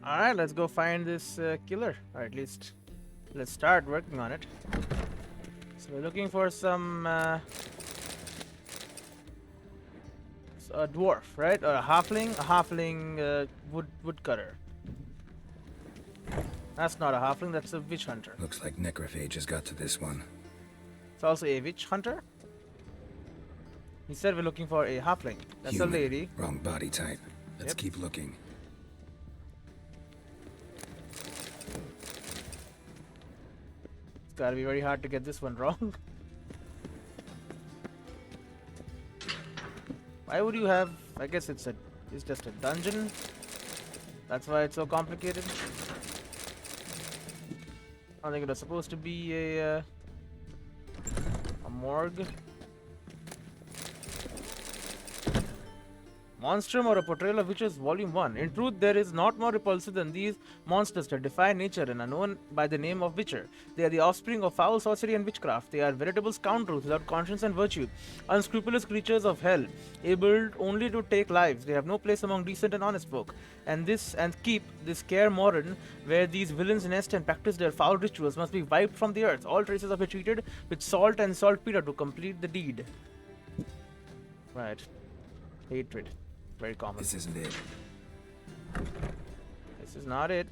Alright, let's go find this killer. Or at least, let's start working on it. So we're looking for some a dwarf, right? Or a halfling? A halfling woodcutter. That's not a halfling, that's a witch hunter. Looks like necrophages got to this one. It's also a witch hunter. He said we're looking for a halfling. That's Human. a lady. Wrong body type. Let's Yep. keep looking. It's gotta be very hard to get this one wrong. Why would you have? I guess it's just a dungeon. That's why it's so complicated. I think it was supposed to be a morgue. Monstrum or a portrayal of witches, Volume 1. In truth, there is not more repulsive than these monsters that defy nature and are known by the name of Witcher. They are the offspring of foul sorcery and witchcraft. They are veritable scoundrels without conscience and virtue, unscrupulous creatures of hell, able only to take lives. They have no place among decent and honest folk. And keep this Kaer Morhen, where these villains nest and practice their foul rituals, must be wiped from the earth. All traces of it treated with salt and saltpeter to complete the deed. Right. Hatred. Very common. This isn't it. This is not it.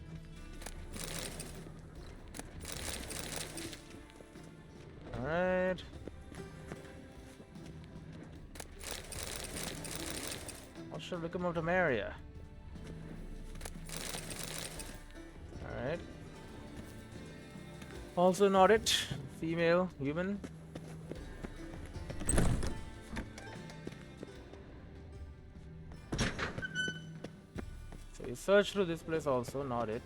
Alright. What should we come up to Maria? Alright. Also not it. Female, human. So you search through this place also, not it.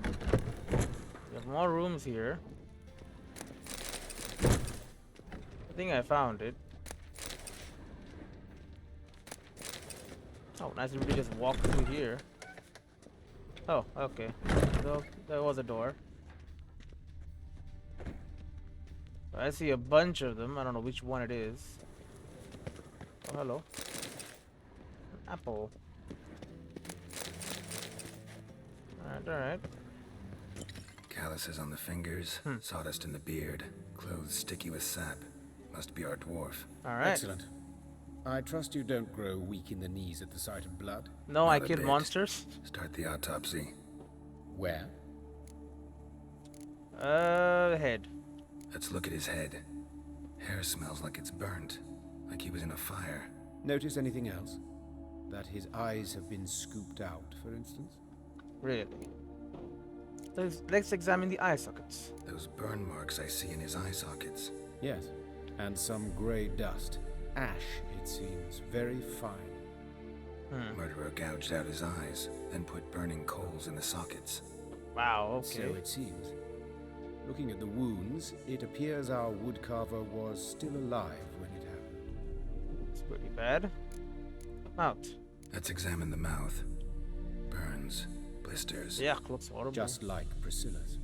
We have more rooms here. I think I found it. Oh, nice to just walk through here. Oh, okay. So there was a door. I see a bunch of them. I don't know which one it is. Oh, hello. An apple. Alright. Calluses on the fingers, sawdust in the beard, clothes sticky with sap. Must be our dwarf. Alright. Excellent. I trust you don't grow weak in the knees at the sight of blood. No, I Not a killed bit. monsters. Start the autopsy. Where? Head. Let's look at his head. Hair smells like it's burnt, like he was in a fire. Notice anything else? That his eyes have been scooped out, for instance? Really. Let's examine the eye sockets. Those burn marks I see in his eye sockets. Yes. And some grey dust. Ash, it seems. Very fine. Murderer gouged out his eyes, then put burning coals in the sockets. Wow, So okay. it seems. Looking at the wounds, it appears our woodcarver was still alive when it happened. It's pretty bad. Mouth. Let's examine the mouth. Burns, blisters. Yeah, looks horrible. Just like Priscilla's.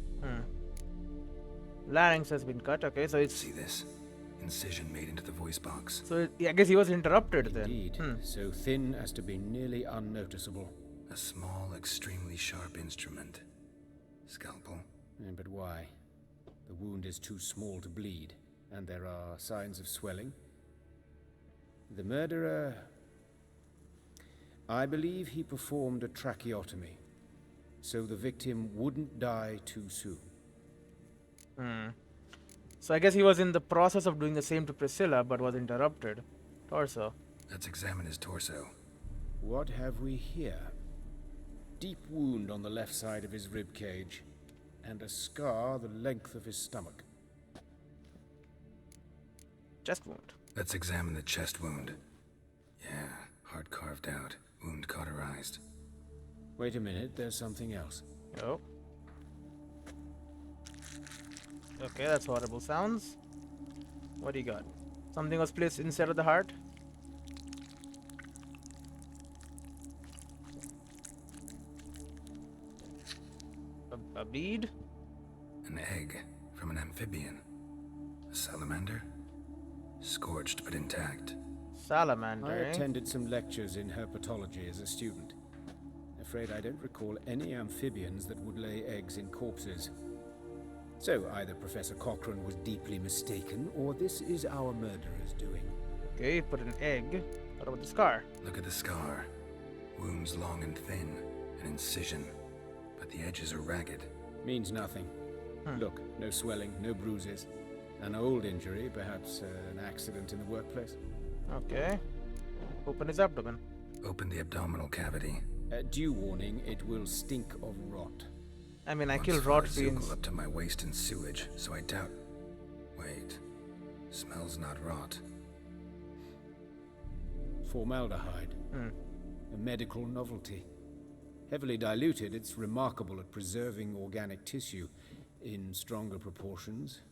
Larynx has been cut. Okay, so it's See this? Incision made into the voice box. so I guess he was interrupted then. Indeed. So thin as to be nearly unnoticeable. A small, extremely sharp instrument. Scalpel. But why? The wound is too small to bleed, and there are signs of swelling. The murderer... I believe he performed a tracheotomy, so the victim wouldn't die too soon. So I guess he was in the process of doing the same to Priscilla, but was interrupted. Torso. Let's examine his torso. What have we here? Deep wound on the left side of his rib cage, and a scar the length of his stomach. Chest wound. Let's examine the chest wound. Yeah, heart carved out, wound cauterized. Wait a minute, there's something else. Oh. Okay, that's horrible sounds. What do you got? Something was placed inside of the heart? A bead? An egg from an amphibian. A salamander? Scorched but intact. Salamander, I eh? attended some lectures in herpetology as a student. Afraid I don't recall any amphibians that would lay eggs in corpses. So either Professor Cochrane was deeply mistaken, or this is our murderer's doing. Okay, put an egg. What about the scar? Look at the scar. Wounds long and thin, an incision, but the edges are ragged. Means nothing. Look, no swelling, no bruises. An old injury, perhaps an accident in the workplace. Okay. Open his abdomen. Open the abdominal cavity. Due warning, it will stink of rot. I mean, I Once killed fought rot a fiends. Zookle up to my waist in sewage, so I doubt. Wait. Smells not rot. Formaldehyde. A medical novelty. Heavily diluted, it's remarkable at preserving organic tissue. In stronger proportions,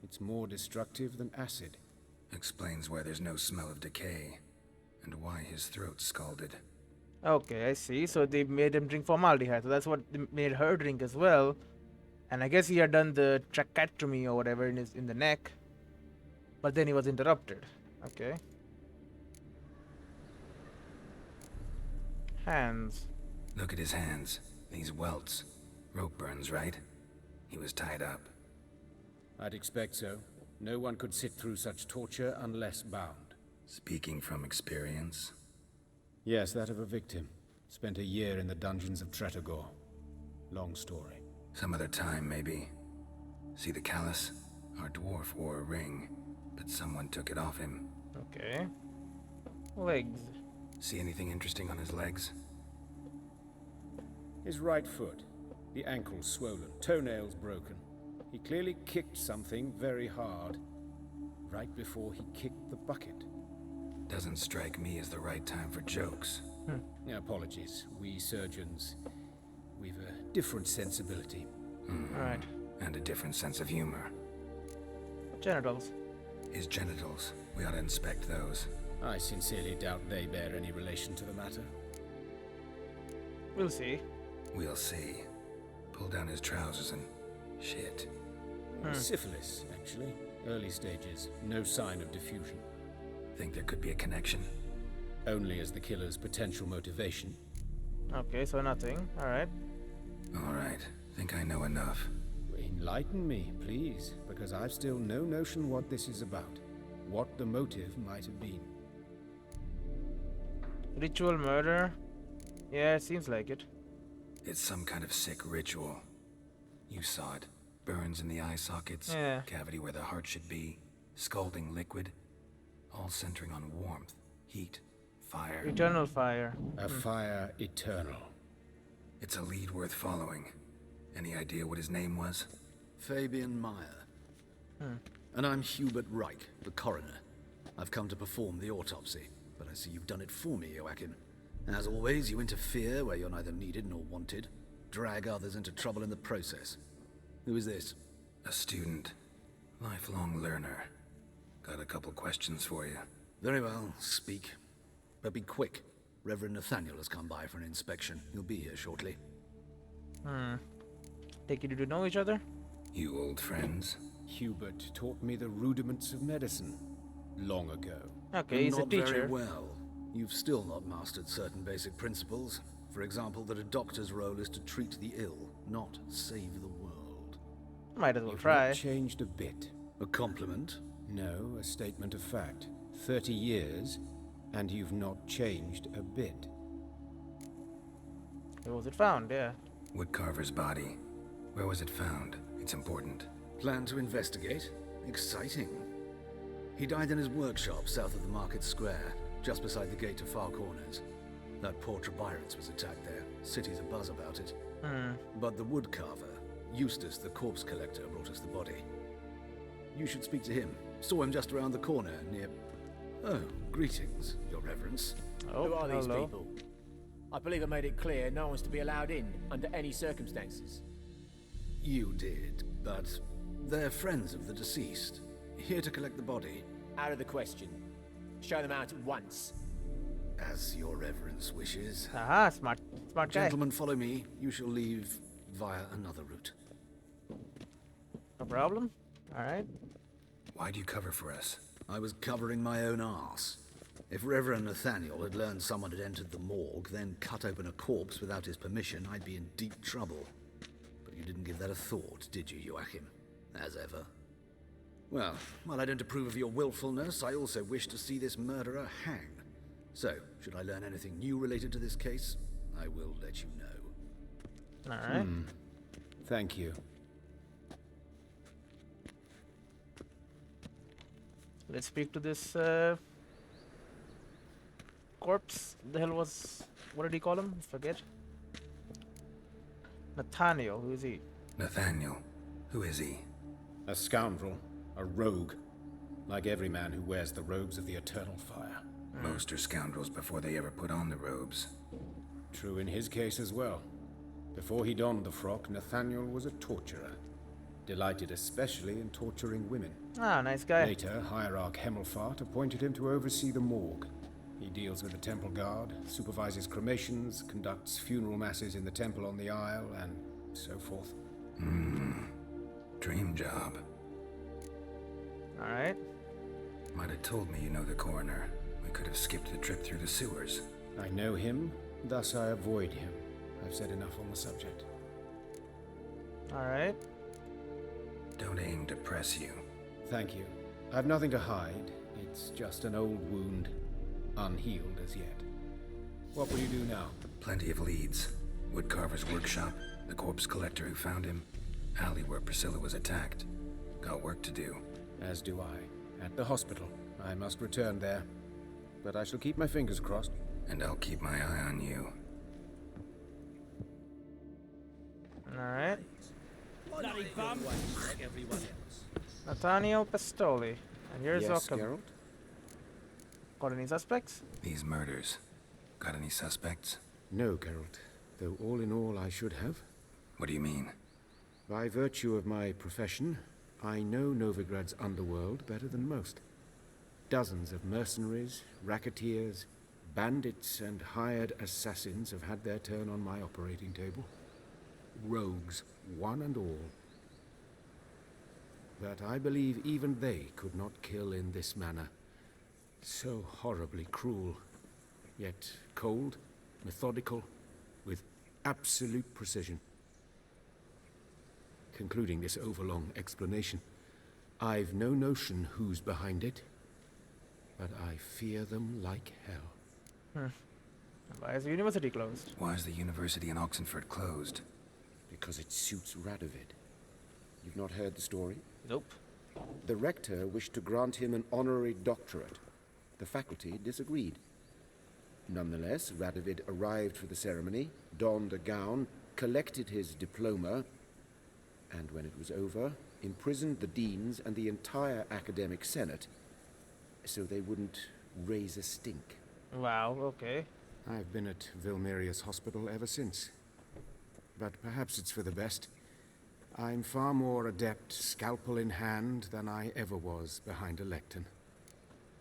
it's more destructive than acid. Explains why there's no smell of decay, and why his throat's scalded. Okay, I see. So they made him drink formaldehyde. So that's what they made her drink as well. And I guess he had done the tracheotomy or whatever in the neck. But then he was interrupted. Okay. Hands. Look at his hands. These welts. Rope burns, right? He was tied up. I'd expect so. No one could sit through such torture unless bound. Speaking from experience. Yes, that of a victim. Spent a year in the dungeons of Tretogor. Long story. Some other time, maybe. See the callus? Our dwarf wore a ring, but someone took it off him. Okay. Legs. See anything interesting on his legs? His right foot. The ankle swollen, toenails broken. He clearly kicked something very hard. Right before he kicked the bucket. Doesn't strike me as the right time for jokes. Apologies. We surgeons, we've a different sensibility. Alright. And a different sense of humor. Genitals. His genitals. We ought to inspect those. I sincerely doubt they bear any relation to the matter. We'll see. We'll see. Pull down his trousers and... shit. Syphilis, actually. Early stages. No sign of diffusion. Think there could be a connection? Only as the killer's potential motivation. Okay, so nothing. Alright. Alright. Think I know enough. Enlighten me, please, because I've still no notion what this is about. What the motive might have been. Ritual murder. Yeah, it seems like it. It's some kind of sick ritual. You saw it. Burns in the eye sockets, Yeah. cavity where the heart should be, scalding liquid, all centering on warmth, heat, fire. Eternal fire. A fire eternal. It's a lead worth following. Any idea what his name was? Fabian Meyer. And I'm Hubert Reich, the coroner. I've come to perform the autopsy, but I see you've done it for me, Joachim. As always, you interfere where you're neither needed nor wanted. Drag others into trouble in the process. Who is this? A student. Lifelong learner. Got a couple questions for you. Very well, speak. But be quick. Reverend Nathaniel has come by for an inspection. He'll be here shortly. Take you to know each other? You old friends? Hubert taught me the rudiments of medicine. Long ago. Okay, he's a Not teacher. very well. You've still not mastered certain basic principles. For example, that a doctor's role is to treat the ill, not save the world. Might as well You've try. not changed a bit. A compliment? No, a statement of fact. 30 years, and you've not changed a bit. Where was it found? Yeah. Woodcarver's body. Where was it found? It's important. Plan to investigate? Exciting. He died in his workshop south of the market square, just beside the gate to Far Corners. That poor Trebirance was attacked there. City's abuzz about it. But the woodcarver, Eustace the corpse collector, brought us the body. You should speak to him. Saw him just around the corner near... Oh, greetings, your reverence. Oh, Who are these hello. people? I believe I made it clear no one's to be allowed in under any circumstances. You did, but they're friends of the deceased. Here to collect the body. Out of the question. Show them out at once. As your reverence wishes. Aha, smart guy. Gentlemen, follow me. You shall leave via another route. No problem. Alright. Why do you cover for us? I was covering my own arse. If Reverend Nathaniel had learned someone had entered the morgue, then cut open a corpse without his permission, I'd be in deep trouble. But you didn't give that a thought, did you, Joachim? As ever. Well, while I don't approve of your willfulness, I also wish to see this murderer hang. So, should I learn anything new related to this case, I will let you know. Alright. Thank you. Let's speak to this corpse. The hell was. What did he call him? Forget. Nathaniel. Who is he? Nathaniel. Who is he? A scoundrel. A rogue. Like every man who wears the robes of the eternal fire. Most are scoundrels before they ever put on the robes. True in his case as well. Before he donned the frock, Nathaniel was a torturer. Delighted especially in torturing women. Ah, nice guy. Later, Hierarch Hemmelfart appointed him to oversee the morgue. He deals with the temple guard, supervises cremations, conducts funeral masses in the temple on the Isle, and so forth. Dream job. Alright. Might have told me you know the coroner. We could have skipped the trip through the sewers. I know him, thus I avoid him. I've said enough on the subject. Alright. Don't aim to press you. Thank you. I've nothing to hide. It's just an old wound, unhealed as yet. What will you do now? Plenty of leads. Woodcarver's workshop, the corpse collector who found him, alley where Priscilla was attacked. Got work to do. As do I. At the hospital. I must return there. But I shall keep my fingers crossed. And I'll keep my eye on you. Alright. Bloody bum! Like everyone else. Nathaniel Pistoli. And here's Yes, Occam. Geralt? Got any suspects? These murders. Got any suspects? No, Geralt. Though all in all I should have. What do you mean? By virtue of my profession, I know Novigrad's underworld better than most. Dozens of mercenaries, racketeers, bandits, and hired assassins have had their turn on my operating table. Rogues, one and all. But I believe even they could not kill in this manner. So horribly cruel, yet cold, methodical, with absolute precision. Concluding this overlong explanation, I've no notion who's behind it, but I fear them like hell. Why is the university closed? Why is the university in Oxenford closed? Because it suits Radovid. You've not heard the story? Nope. The rector wished to grant him an honorary doctorate. The faculty disagreed. Nonetheless, Radovid arrived for the ceremony, donned a gown, collected his diploma, and when it was over, imprisoned the deans and the entire academic senate so they wouldn't raise a stink. Wow, okay. I've been at Vilmerius Hospital ever since. But perhaps it's for the best. I'm far more adept, scalpel in hand, than I ever was behind a lectern.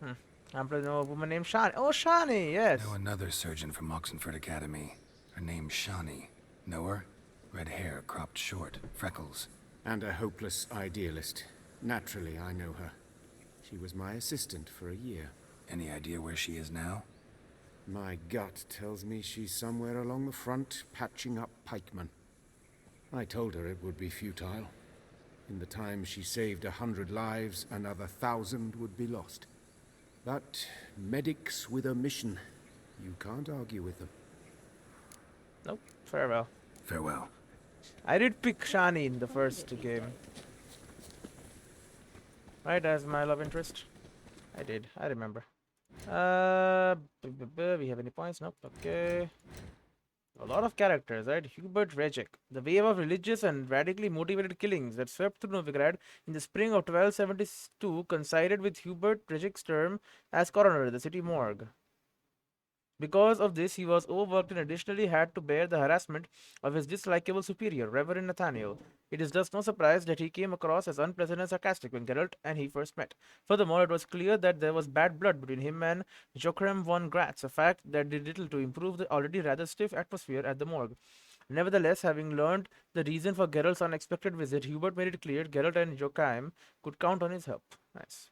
I happen to know a woman named Shani. Oh, Shani, yes. Know another surgeon from Oxenford Academy. Her name's Shani. Know her? Red hair, cropped short, freckles. And a hopeless idealist. Naturally, I know her. She was my assistant for a year. Any idea where she is now? My gut tells me she's somewhere along the front, patching up pikemen. I told her it would be futile. In the time she saved 100 lives, another 1,000 would be lost. But medics with a mission, you can't argue with them. Nope. Farewell. Farewell. I did pick Shani in the first game. Right, as my love interest. I did. I remember. We have any points? Nope. Okay. A lot of characters, right? Hubert Regic. The wave of religious and radically motivated killings that swept through Novigrad in the spring of 1272 coincided with Hubert Regic's term as coroner in the city morgue. Because of this, he was overworked and additionally had to bear the harassment of his dislikable superior, Reverend Nathaniel. It is thus no surprise that he came across as unpleasant and sarcastic when Geralt and he first met. Furthermore, it was clear that there was bad blood between him and Joachim von Gratz, a fact that did little to improve the already rather stiff atmosphere at the morgue. Nevertheless, having learned the reason for Geralt's unexpected visit, Hubert made it clear Geralt and Joachim could count on his help. Nice.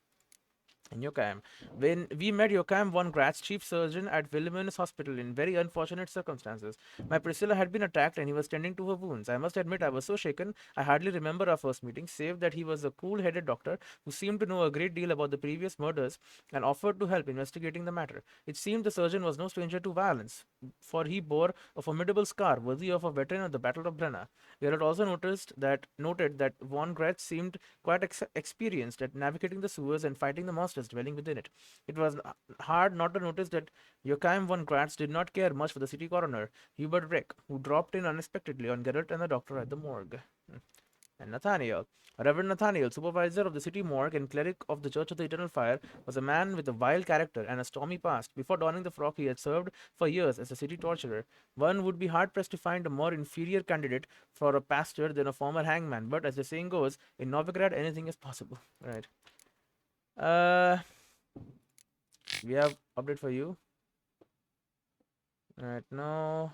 In Yocham. When we met Yocham von Gratz, chief surgeon at Wilhelminus Hospital, in very unfortunate circumstances. My Priscilla had been attacked and he was tending to her wounds. I must admit I was so shaken I hardly remember our first meeting, save that he was a cool-headed doctor who seemed to know a great deal about the previous murders and offered to help investigating the matter. It seemed the surgeon was no stranger to violence, for he bore a formidable scar worthy of a veteran of the Battle of Brenna. We had also noted that von Gratz seemed quite experienced at navigating the sewers and fighting the monsters dwelling within it. It was hard not to notice that Joachim von Gratz did not care much for the city coroner, Hubert Reck, who dropped in unexpectedly on Geralt and the doctor at the morgue. And Nathaniel. Reverend Nathaniel, supervisor of the city morgue and cleric of the Church of the Eternal Fire, was a man with a vile character and a stormy past. Before donning the frock, he had served for years as a city torturer. One would be hard pressed to find a more inferior candidate for a pastor than a former hangman, but as the saying goes, in Novigrad anything is possible. Right. We have update for you. Right now,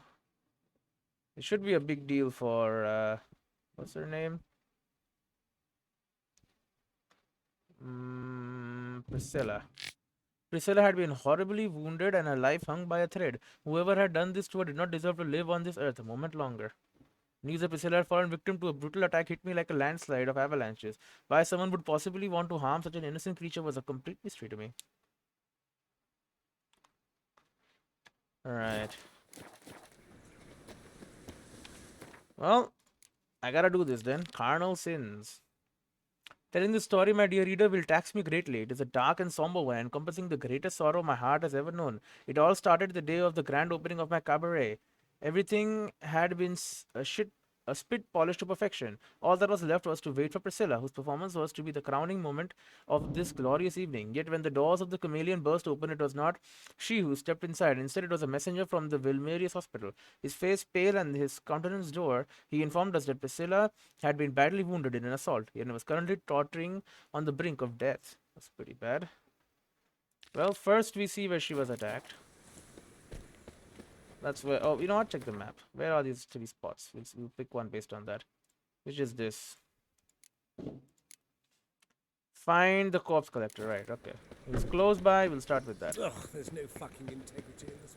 it should be a big deal for what's her name? Priscilla. Priscilla had been horribly wounded and her life hung by a thread. Whoever had done this to her did not deserve to live on this earth a moment longer. News of Priscilla had fallen victim to a brutal attack hit me like a landslide of avalanches. Why someone would possibly want to harm such an innocent creature was a complete mystery to me. Alright. Well, I gotta do this then. Carnal sins. Telling this story, my dear reader, will tax me greatly. It is a dark and somber one, encompassing the greatest sorrow my heart has ever known. It all started the day of the grand opening of my cabaret. Everything had been spit polished to perfection. All that was left was to wait for Priscilla, whose performance was to be the crowning moment of this glorious evening. Yet when the doors of the chameleon burst open, it was not she who stepped inside. Instead, it was a messenger from the Wilmerius Hospital. His face pale and his countenance dour, he informed us that Priscilla had been badly wounded in an assault and was currently tottering on the brink of death. That's pretty bad. Well, first we see where she was attacked. That's where. Oh, you know what? Check the map. Where are these 3 spots? We'll pick one based on that. Which is this? Find the corpse collector. Right. Okay. It's close by. We'll start with that. Ugh, there's no fucking integrity in this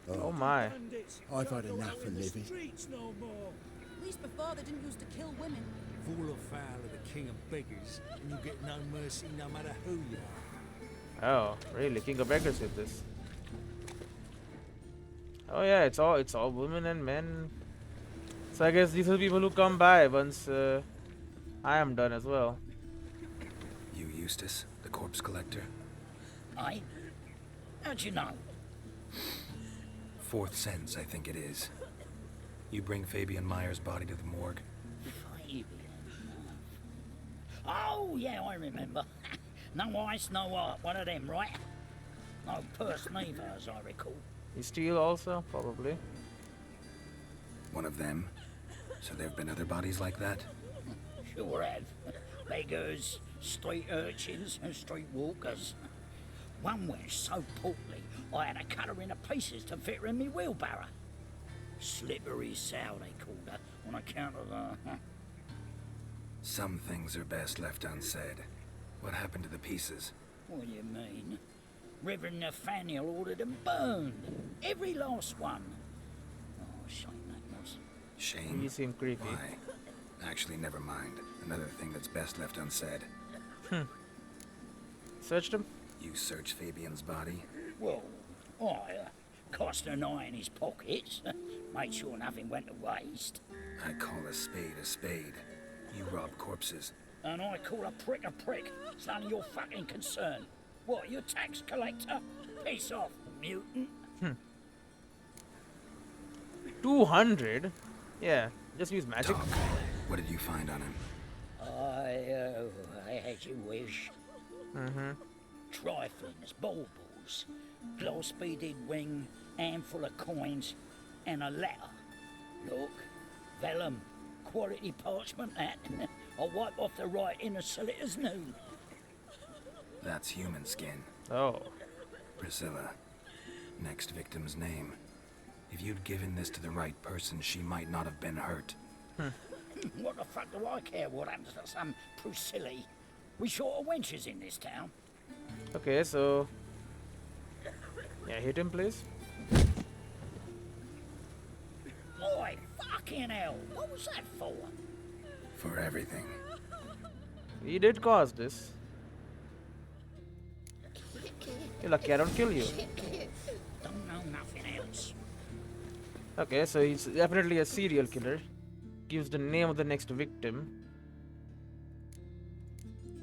world. Oh my. Bandits, I've had no enough hope of in the living. streets no more. At least before they didn't used to kill women. Fall afoul of the king of beggars, and you get no mercy no matter who you are. Oh, really? King of Beggars did this. Oh yeah, it's all women and men. So I guess these are the people who come by once I am done as well. You Eustace, the corpse collector? Aye? How'd you know? Fourth sense, I think it is. You bring Fabian Meyer's body to the morgue. Fabian. Oh, yeah, I remember. No eyes, no heart. One of them, right? No purse neither, as I recall. You steal also, probably. One of them? So there have been other bodies like that? Sure have. Beggars, street urchins, and street walkers. One went so portly, I had to cut her into pieces to fit her in me wheelbarrow. Slippery sow, they called her, on account of the... Some things are best left unsaid. What happened to the pieces? What do you mean? Reverend Nathaniel ordered them burned. Every last one. Oh, shame that was. Shame? You seem creepy. Why? Actually, never mind. Another thing that's best left unsaid. Searched him? You search Fabian's body? Well, I cast an eye in his pockets. Made sure nothing went to waste. I call a spade a spade. You rob corpses. And I call a prick a prick. It's none of your fucking concern. What, you tax collector? Piss off, mutant. 200? Yeah, just use magic. Talk. What did you find on him? I had you wish. Triflings, baubles, glass-beaded ring, handful of coins, and a letter. Look, vellum, quality parchment that. I'll wipe off the writing and sell it as new. That's human skin. Oh. Priscilla. Next victim's name. If you'd given this to the right person, she might not have been hurt. What the fuck do I care what happens to some Priscilla? We short of wenches in this town. Okay, so yeah, hit him, please. Boy, fucking hell! What was that for? For everything. He did cause this. You're lucky I don't kill you. Don't know nothing else. Okay, so he's definitely a serial killer. Gives the name of the next victim.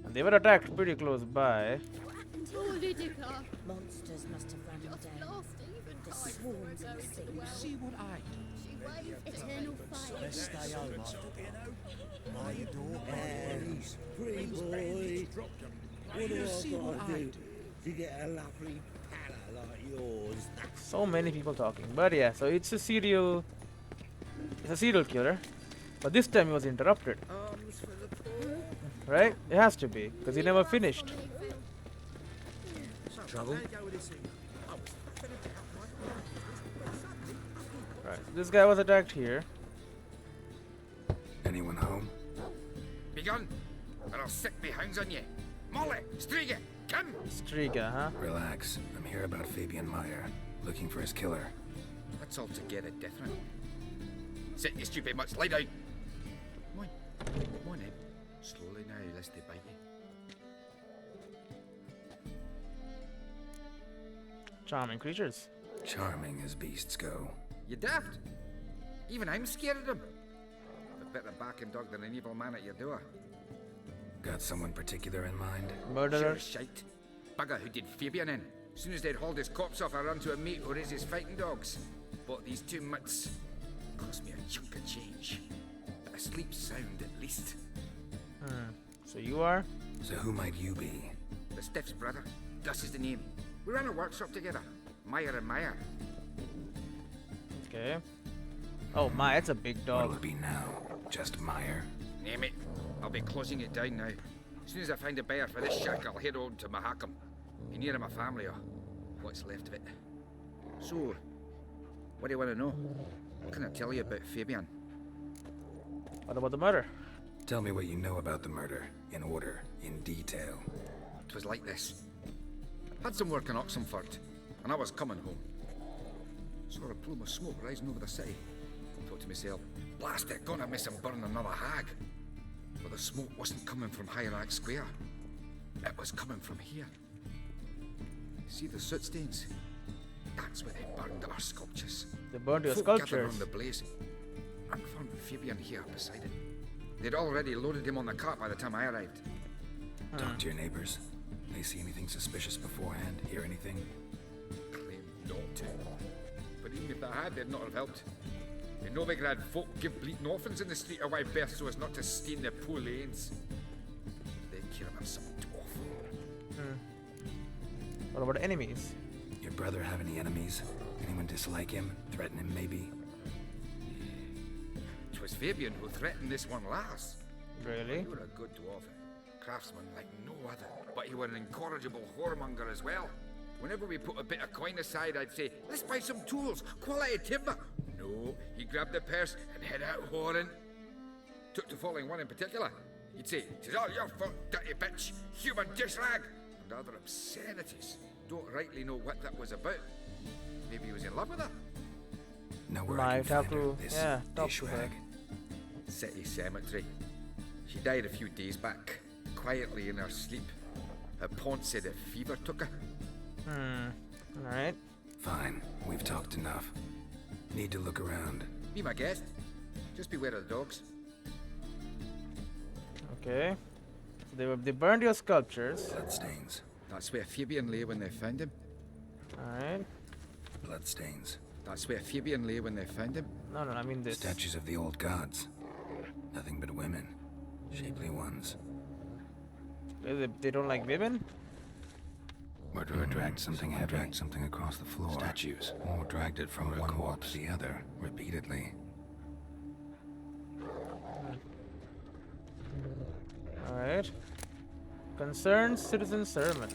And they were attacked pretty close by. Monsters must have run him down. The swarms of things. See what I do. Eternal fire. Let's stay home after dinner. My door. Pretty boy. What do You I see what gotta I do do. to get a lovely pala like yours? So many people talking. But yeah, so it's a serial killer. But this time he was interrupted. Arms for the poor. Right? It has to be, because he never finished. Trouble? Right. This guy was attacked here. Anyone home? Begun, or I'll sick me hounds on you. Molly, Striga, come! Striga, huh? Relax. I'm here about Fabian Meyer. Looking for his killer. That's altogether different. Sit, you stupid much, lie down. Come on in. Slowly now, lest they bite you. Charming creatures. Charming as beasts go. You daft? Even I'm scared of them. A better barking dog than an evil man at your door. Got someone particular in mind? Murderer. Sure shite. Bugger who did Fabian in. As soon as they'd hauled his corpse off, I run to a mate who raises fighting dogs. Bought these 2 mutts. Cost me a chunk of change. But I sleep sound at least. So you are? So who might you be? The Stiff's brother. Gus is the name. We ran a workshop together. Meyer and Meyer. Okay. Oh my, it's a big What'll dog. it be now? Just Meyer? Name it. I'll be closing it down now. As soon as I find a buyer for this shack, I'll head on to Mahakam. Be near my family or what's left of it. So, what do you want to know? What can I tell you about Fabian? What about the murder? Tell me what you know about the murder. In order. In detail. It was like this. Had some work in Oxenford, and I was coming home. Saw a plume of smoke rising over the city. Thought to myself, blast it, gonna miss him burn another hag. But the smoke wasn't coming from Hierarch Square. It was coming from here. See the soot stains? That's where they burned our sculptures. They burned your Folk gathered sculptures. around the blaze. I found Fabian here beside it. They'd already loaded him on the cart by the time I arrived. Talk to your neighbors. They see anything suspicious beforehand? Hear anything? Claim not to. But even if they had, they'd not have helped. In Novigrad, folk give bleating orphans in the street a wide berth so as not to stain their poor lanes. They care about something awful. What about enemies? Your brother have any enemies? Anyone dislike him? Threaten him, maybe? 'Twas Fabian who threatened this one last. Really? He were a good dwarf, craftsman like no other. But he were an incorrigible whoremonger as well. Whenever we put a bit of coin aside, I'd say, let's buy some tools, quality timber. No, he grabbed the purse and head out whoring. Took to following one in particular. He'd say, "'Tis all your fault, dirty bitch, human dish rag," and other obscenities. Don't rightly know what that was about. Maybe he was in love with her. Know where I Might can have find her, to, this yeah, talk dish to her. rag. City cemetery. She died a few days back, quietly in her sleep. Her paunch said a fever took her. Alright. Fine. We've talked enough. Need to look around. Be my guest. Just beware of the dogs. Okay. So they burned your sculptures. Bloodstains. That's where Fabian lay when they found him. Alright. Bloodstains. That's where Fabian lay when they found him. No, I mean this. Statues of the old gods. Nothing but women. Shapely ones. They don't like women? Murderer dragged something heavy. Dragged something across the floor. Statues. Or dragged it from one wall to the other, repeatedly. Alright. Concerned citizen ceremony.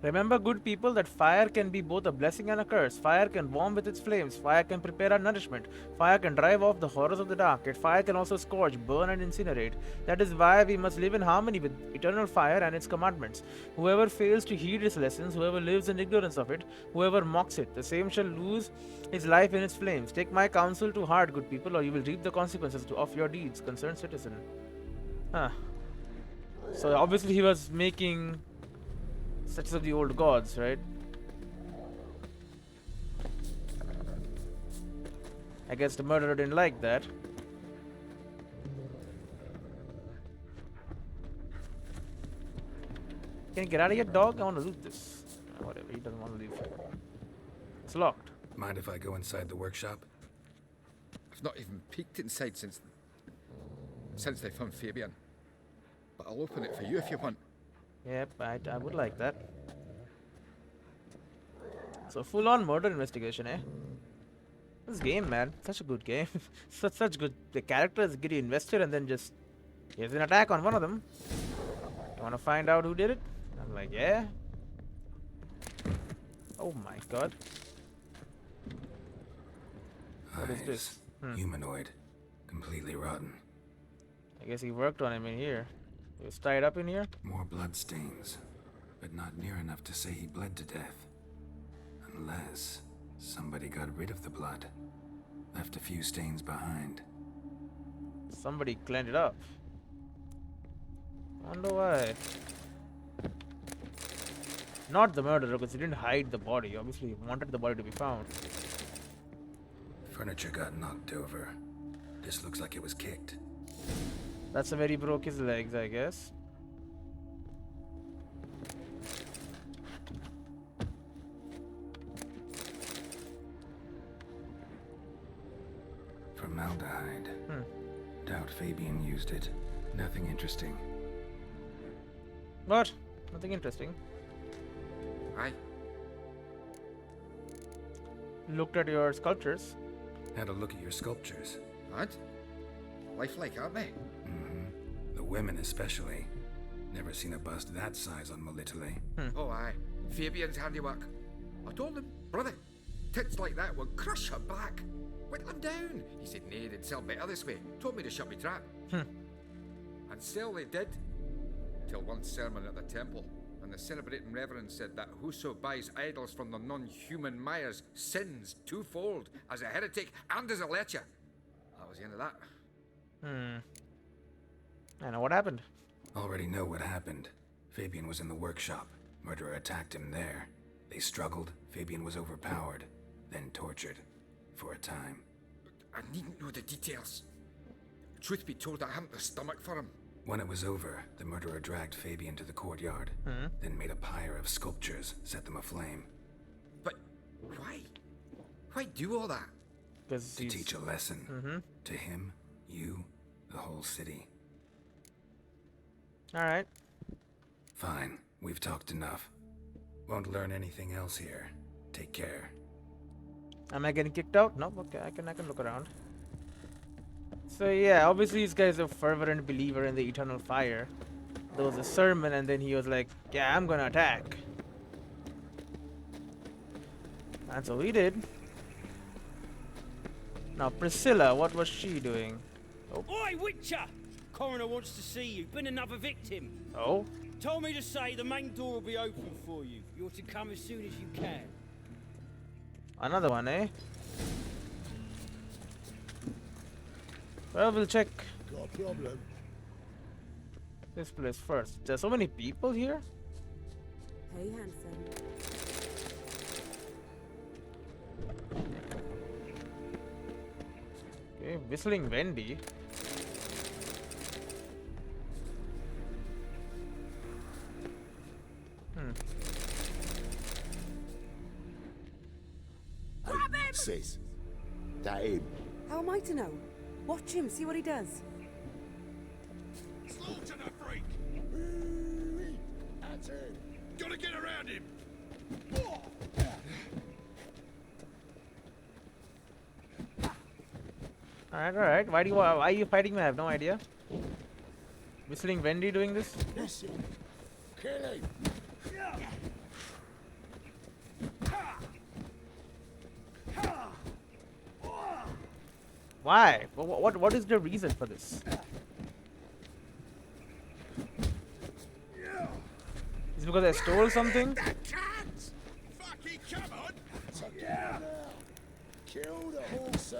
Remember, good people, that fire can be both a blessing and a curse. Fire can warm with its flames. Fire can prepare our nourishment. Fire can drive off the horrors of the dark. Yet fire can also scorch, burn, and incinerate. That is why we must live in harmony with eternal fire and its commandments. Whoever fails to heed its lessons, whoever lives in ignorance of it, whoever mocks it, the same shall lose his life in its flames. Take my counsel to heart, good people, or you will reap the consequences of your deeds, concerned citizen. Huh. So obviously he was making such of the old gods, right? I guess the murderer didn't like that. Can you get out of here, dog? I want to loot this. Whatever, he doesn't want to leave. It's locked. Mind if I go inside the workshop? I've not even peeked inside since they found Fabian. But I'll open it for you if you want. Yep, I would like that. So full-on murder investigation, eh? This game, man, such a good game. such good. The characters get you invested, and then just here's an attack on one of them. You want to find out who did it? I'm like, yeah. Oh my god. What is this? Humanoid. Completely rotten. I guess he worked on him in here. He was tied up in here? More blood stains, but not near enough to say he bled to death. Unless somebody got rid of the blood. Left a few stains behind. Somebody cleaned it up. Wonder why. Not the murderer, because he didn't hide the body. Obviously, he wanted the body to be found. Furniture got knocked over. This looks like it was kicked. That's where he broke his legs, I guess. Formaldehyde. Doubt Fabian used it. Nothing interesting. What? Nothing interesting. Aye. Looked at your sculptures. Had a look at your sculptures. And? Lifelike, aren't they? The women especially. Never seen a bust that size on Molitale. Oh, aye. Fabian's handiwork. I told him, brother, tits like that will crush her back. Whittle him down. He said, nay, they'd sell better this way. Told me to shut me trap. And still they did. Till one sermon at the temple, and the celebrating reverend said that whoso buys idols from the non-human Mayas sins twofold, as a heretic and as a lecher. That was the end of that. I know what happened. Already know what happened. Fabian was in the workshop. Murderer attacked him there. They struggled. Fabian was overpowered, then tortured. For a time. I needn't know the details. Truth be told, I hadn't the stomach for him. When it was over, the murderer dragged Fabian to the courtyard, then made a pyre of sculptures, set them aflame. But why? Why do all that? To teach a lesson. To him, you, the whole city. Alright. Fine, we've talked enough. Won't learn anything else here. Take care. Am I getting kicked out? No, okay, I can look around. So yeah, obviously this guy's a fervent believer in the eternal fire. There was a sermon and then he was like, yeah, I'm gonna attack. And so he did. Now Priscilla, what was she doing? Oh. Oi, Witcher! Coroner wants to see you. Been another victim. Oh? Told me to say the main door will be open for you. You're to come as soon as you can. Another one, eh? Well, we'll check Got a problem. this place first. There's so many people here? Hey, handsome. Okay, Whistling Wendy. Sis, that him? How am I to know? Watch him, see what he does. Slaughter the freak! That's him. Gotta get around him! Alright. Why are you fighting me? I have no idea. Whistling Wendy doing this? Listen. Kill him. Why? What is the reason for this? Is it because I stole something? Fucking come on! Yeah. Kill the horse.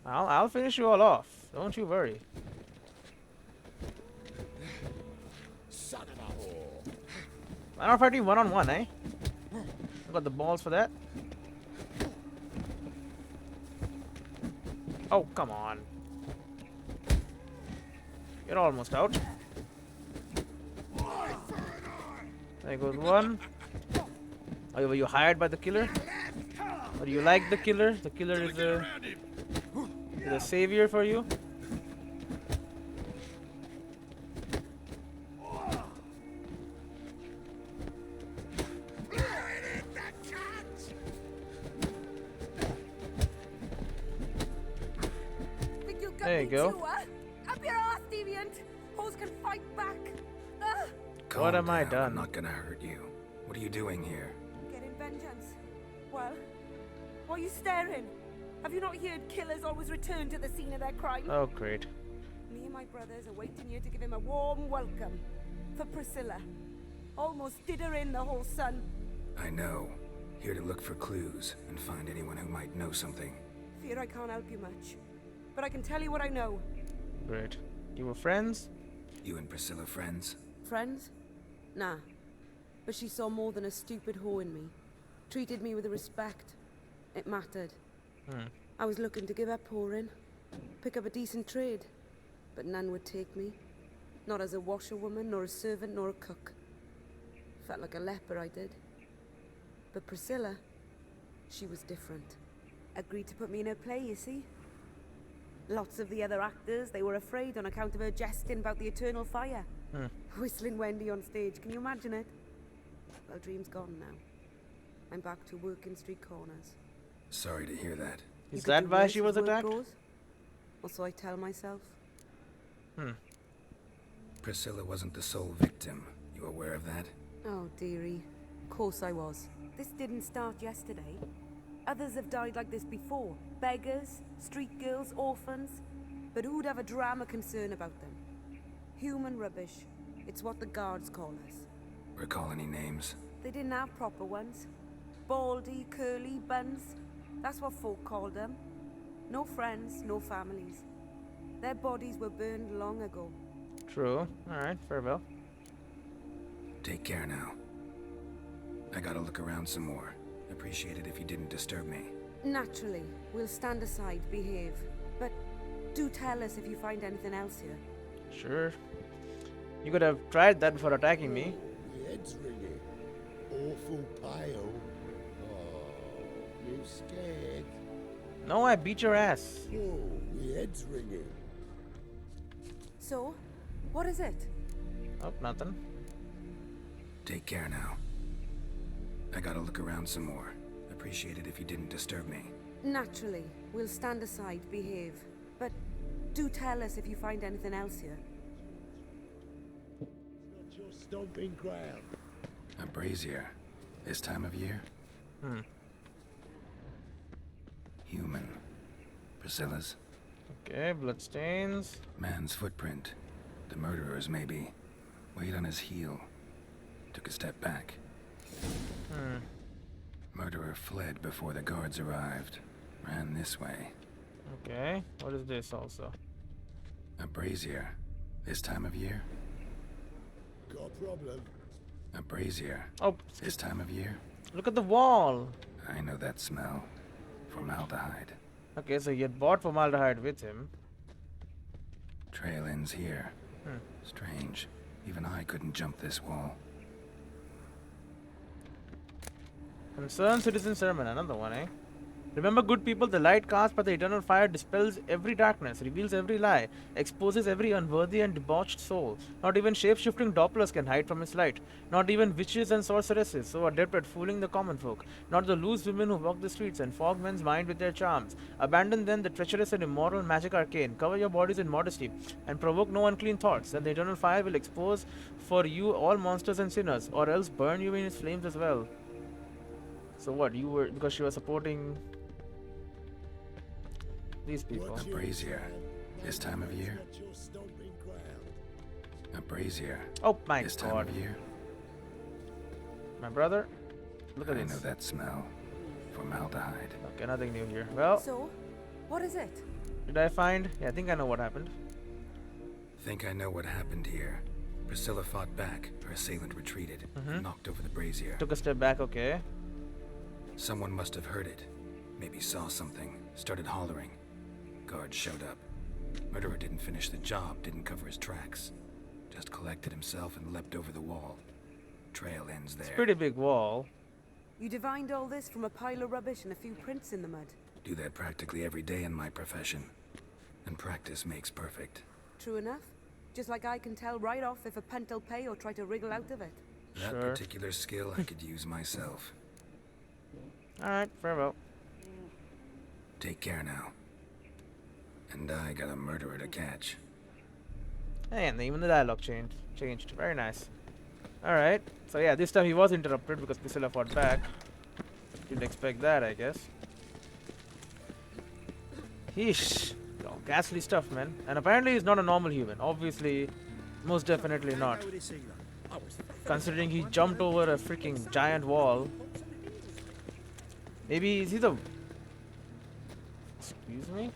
I'll finish you all off. Don't you worry. Son of a whore. Why not fighting one-on-one, eh? I got the balls for that. Oh, come on. You're almost out. There goes one. Oh, were you hired by the killer? Or do you like the killer? The killer is a savior for you? There you go. Up your ass, deviant! Hoes can fight back! What am I down, done? I'm not gonna hurt you. What are you doing here? Getting vengeance. Well, why are you staring? Have you not heard killers always return to the scene of their crime? Oh, great. Me and my brothers are waiting here to give him a warm welcome. For Priscilla. Almost did her in, the whole son. I know. Here to look for clues and find anyone who might know something. Fear I can't help you much. But I can tell you what I know. Great. You were friends? You and Priscilla friends? Friends? Nah. But she saw more than a stupid whore in me. Treated me with respect. It mattered. I was looking to give up whoring. Pick up a decent trade. But none would take me. Not as a washerwoman, nor a servant, nor a cook. Felt like a leper, I did. But Priscilla, she was different. Agreed to put me in her play, you see? Lots of the other actors, they were afraid on account of her jesting about the eternal fire. Whistling Wendy on stage, can you imagine it? Well, dream's gone now. I'm back to working street corners. Sorry to hear that. Is that why she was attacked? Or so I tell myself. Priscilla wasn't the sole victim. You aware of that? Oh, dearie. Of course I was. This didn't start yesterday. Others have died like this before. Beggars, street girls, orphans. But who'd have a drama concern about them? Human rubbish. It's what the guards call us. Recall any names? They didn't have proper ones. Baldy, curly, buns. That's what folk called them. No friends, no families. Their bodies were burned long ago. True. Alright, farewell. Take care now. I gotta look around some more. Appreciate it if you didn't disturb me. Naturally. We'll stand aside, behave. But do tell us if you find anything else here. Sure. You could have tried that before attacking me. My head's ringing. Awful pale. Oh, you scared? No, I beat your ass. Oh, my head's ringing. So, what is it? Oh, nothing. Take care now. I gotta look around some more. Appreciate it if you didn't disturb me. Naturally. We'll stand aside, behave. But do tell us if you find anything else here. Not your stomping ground. A brazier. This time of year? Human. Priscilla's. Okay, bloodstains. Man's footprint. The murderer's maybe. Weight on his heel. Took a step back. Murderer fled before the guards arrived. Ran this way. Okay, what is this also? A brazier. This time of year? Got a problem? A brazier. Oh, This time of year? look at the wall. I know that smell. Formaldehyde. Okay, so he had bought formaldehyde with him. Trail ends here. Strange. Even I couldn't jump this wall. Concerned citizen sermon, another one, eh? Remember, good people, the light cast by the eternal fire dispels every darkness, reveals every lie, exposes every unworthy and debauched soul. Not even shape-shifting dopplers can hide from its light. Not even witches and sorceresses, so adept at fooling the common folk. Not the loose women who walk the streets and fog men's mind with their charms. Abandon then the treacherous and immoral magic arcane. Cover your bodies in modesty, and provoke no unclean thoughts. Then the eternal fire will expose for you all monsters and sinners, or else burn you in its flames as well. So what? You were because she was supporting these people. A brazier. This time of year? A brazier. Oh my This time god. of year? My brother? Look at I this. know that smell. Formaldehyde. Okay, nothing new here. Well, So, what is it? did I find? Yeah, I think I know what happened. Think I know what happened here. Priscilla fought back. Her assailant retreated. And knocked over the brazier. Took a step back, okay. Someone must have heard it. Maybe saw something. Started hollering. Guard showed up. Murderer didn't finish the job, didn't cover his tracks. Just collected himself and leapt over the wall. Trail ends there. It's a pretty big wall. You divined all this from a pile of rubbish and a few prints in the mud. Do that practically every day in my profession. And practice makes perfect. True enough. Just like I can tell right off if a pent'll pay or try to wriggle out of it. That Sure. particular skill I could use myself. Alright, farewell. Take care now. And I got a murderer to catch. And even the dialogue changed. Very nice. Alright. So yeah, this time he was interrupted because Priscilla fought back. Didn't expect that, I guess. Yeesh. Oh, ghastly stuff, man. And apparently he's not a normal human. Obviously, most definitely not. Considering he jumped over a freaking giant wall. Maybe is he the... Excuse me?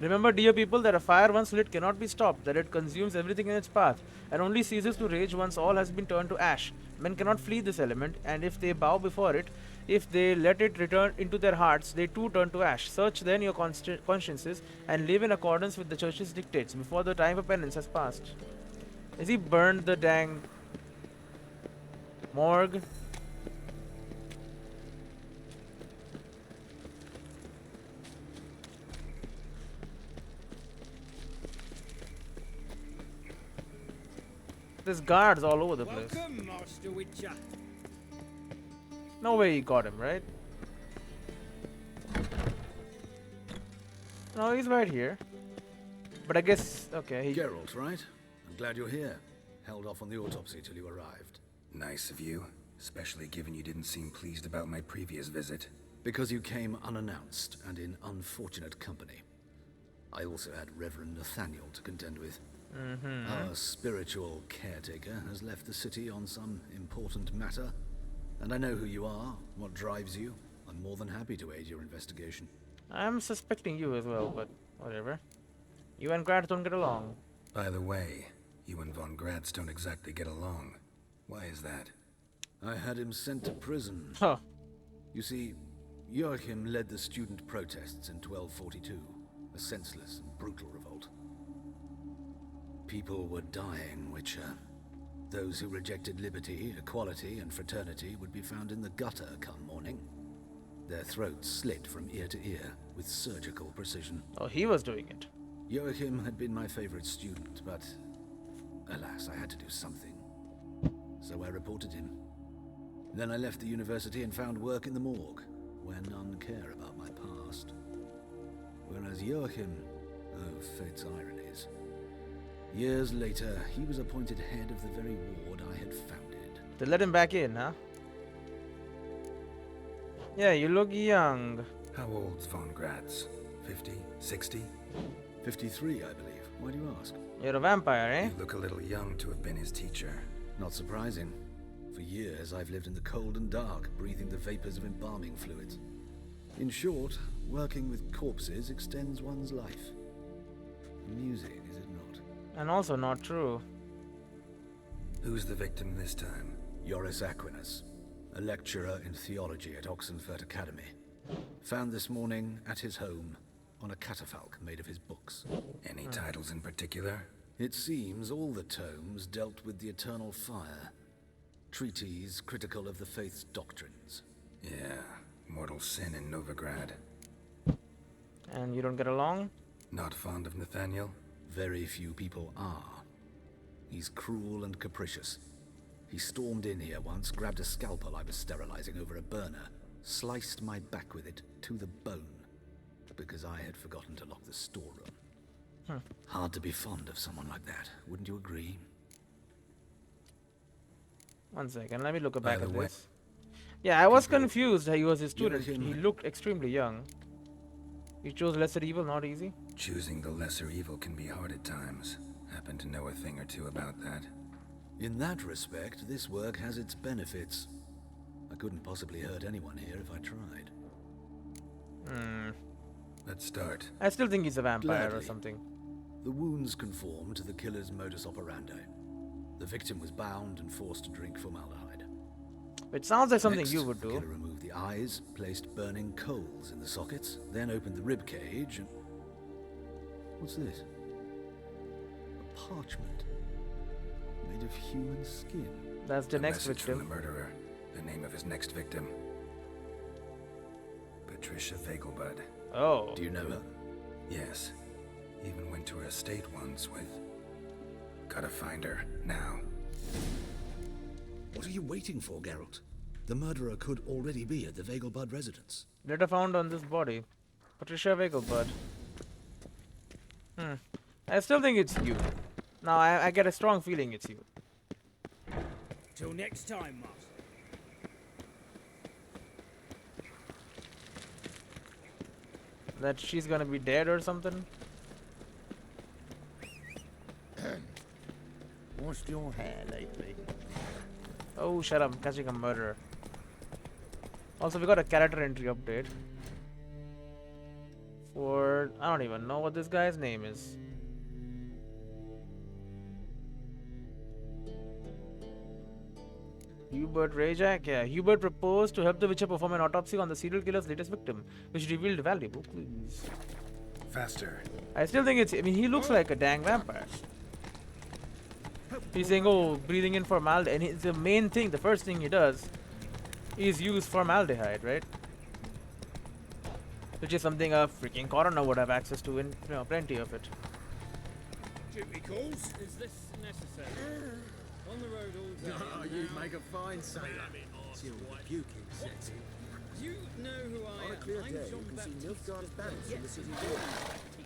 Remember, dear people, that a fire once lit cannot be stopped, that it consumes everything in its path, and only ceases to rage once all has been turned to ash. Men cannot flee this element, and if they bow before it, if they let it return into their hearts, they too turn to ash. Search then your consciences, and live in accordance with the church's dictates, before the time of penance has passed. Is he burned the dang morgue? There's guards all over the place. Welcome, Master Witcher. No way he got him, right? No, he's right here. But I guess, okay. Geralt, right? I'm glad you're here. Held off on the autopsy till you arrived. Nice of you. Especially given you didn't seem pleased about my previous visit. Because you came unannounced and in unfortunate company. I also had Reverend Nathaniel to contend with. Our spiritual caretaker has left the city on some important matter, and I know who you are, what drives you. I'm more than happy to aid your investigation. I'm suspecting you as well, but whatever. You and Gratz don't get along. By the way, you and Von Gratz don't exactly get along. Why is that? I had him sent to prison. Huh. You see, Joachim led the student protests in 1242, a senseless and brutal revolt. People were dying, Witcher. Those who rejected liberty, equality, and fraternity would be found in the gutter come morning. Their throats slit from ear to ear with surgical precision. Oh, he was doing it. Joachim had been my favorite student, but alas, I had to do something. So I reported him. Then I left the university and found work in the morgue, where none care about my past. Whereas Joachim, oh, fate's ironies. Years later, he was appointed head of the very ward I had founded. They let him back in, huh? Yeah, you look young. How old's Von Gratz? 50? 60? 53, I believe. Why do you ask? You're a vampire, eh? You look a little young to have been his teacher. Not surprising. For years, I've lived in the cold and dark, breathing the vapors of embalming fluids. In short, working with corpses extends one's life. Amusing, is it not? And also not true. Who's the victim this time? Joris Aquinas, a lecturer in theology at Oxenfurt Academy. Found this morning at his home on a catafalque made of his books. Any titles in particular? It seems all the tomes dealt with the eternal fire. Treatises critical of the faith's doctrines. Yeah, mortal sin in Novigrad. And you don't get along? Not fond of Nathaniel? Very few people are. He's cruel and capricious. He stormed in here once, grabbed a scalpel I was sterilizing over a burner, sliced my back with it to the bone, because I had forgotten to lock the storeroom. Hard to be fond of someone like that, wouldn't you agree? One second, let me look back at this. Yeah, I was People confused. He was a give student. him- He looked extremely young. He chose lesser evil, not easy. Choosing the lesser evil can be hard at times. Happen to know a thing or two about that. In that respect, this work has its benefits. I couldn't possibly hurt anyone here if I tried. Let's start. I still think he's a vampire or Gladly. something. The wounds conform to the killer's modus operandi. The victim was bound and forced to drink formaldehyde. It sounds like something Next, you would the do. killer removed the eyes, placed burning coals in the sockets, then opened the rib cage and... What's this? A parchment. Made of human skin. That's the A next message from victim. the murderer. The name of his next victim. Patricia Vegelbud. Oh. Do you know her? Yes. Even went to her estate once with... Gotta find her, now. What are you waiting for, Geralt? The murderer could already be at the Vegelbud residence. Letter found on this body. Patricia Vegelbud. I still think it's you. Now I get a strong feeling it's you. Till next time, Master. That she's gonna be dead or something. Washed your hair lately? Oh, shut up. I'm catching a murderer. Also, we got a character entry update. For... I don't even know what this guy's name is. Hubert Rajak? Yeah, Hubert proposed to help the Witcher perform an autopsy on the serial killer's latest victim, which revealed valuable clues. Faster. I still think it's... I mean, he looks like a dang vampire. He's saying, oh, breathing in formaldehyde. And the main thing, the first thing he does is use formaldehyde, right? Which is something a freaking coroner would have access to, and you know, plenty of it. Duty calls. Is this necessary? On the road all day. Oh, you make a fine sailor. Till the puking sets in. You know who I am. On a clear I'm day, John you can see Baptiste. Nilfgaard's banners in the city door.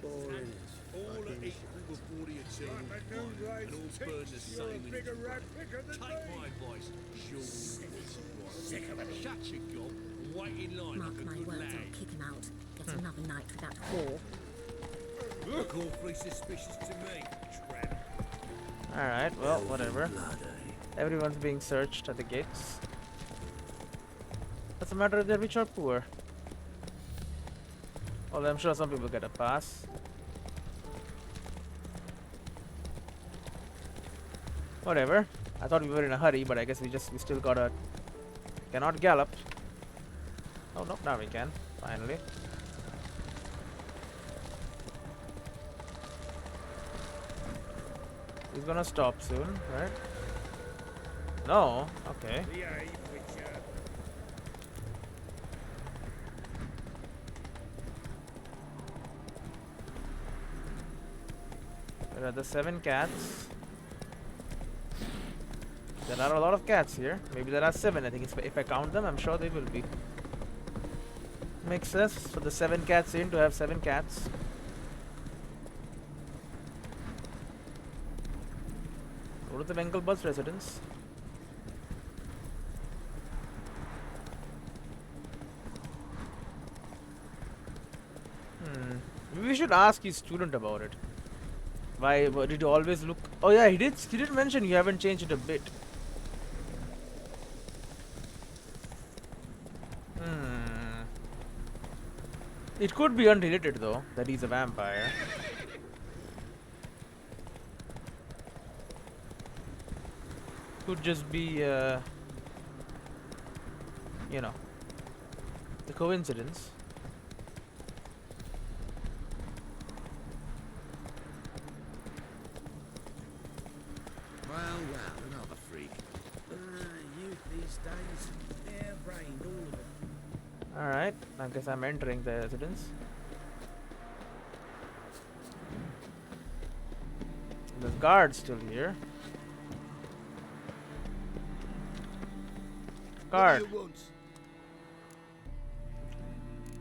Boring as All are fucking equal before the atonement of fire, and all burn the same in its breath. Take my advice, you'll sick of it. Shut your gob and wait in line Mark like a my good words, lad. I'll kick him out. Get another night with that whore. Look awfully suspicious to me, tramp. Alright, well, whatever. Everyone's being searched at the gates. What's the matter if they're rich or poor? Well, I'm sure some people get a pass. Whatever. I thought we were in a hurry, but I guess we still gotta... Cannot gallop. Oh, no, now we can. Finally. He's gonna stop soon, right? No? Okay. Behave, Witcher. There are the 7 cats. There are a lot of cats here. Maybe there are 7. I think if I count them, I'm sure they will be. Makes sense for the 7 cats in to have 7 cats. Go to the Vegelbud's residence. Maybe we should ask his student about it. Why did you always look... Oh yeah, he did mention you haven't changed it a bit. It could be unrelated though, that he's a vampire. Could just be, you know, the coincidence. Well, another freak. Youth these days, hair-brained, all of them. Alright, I guess I'm entering the residence. There's guards still here. Guard. What do you want?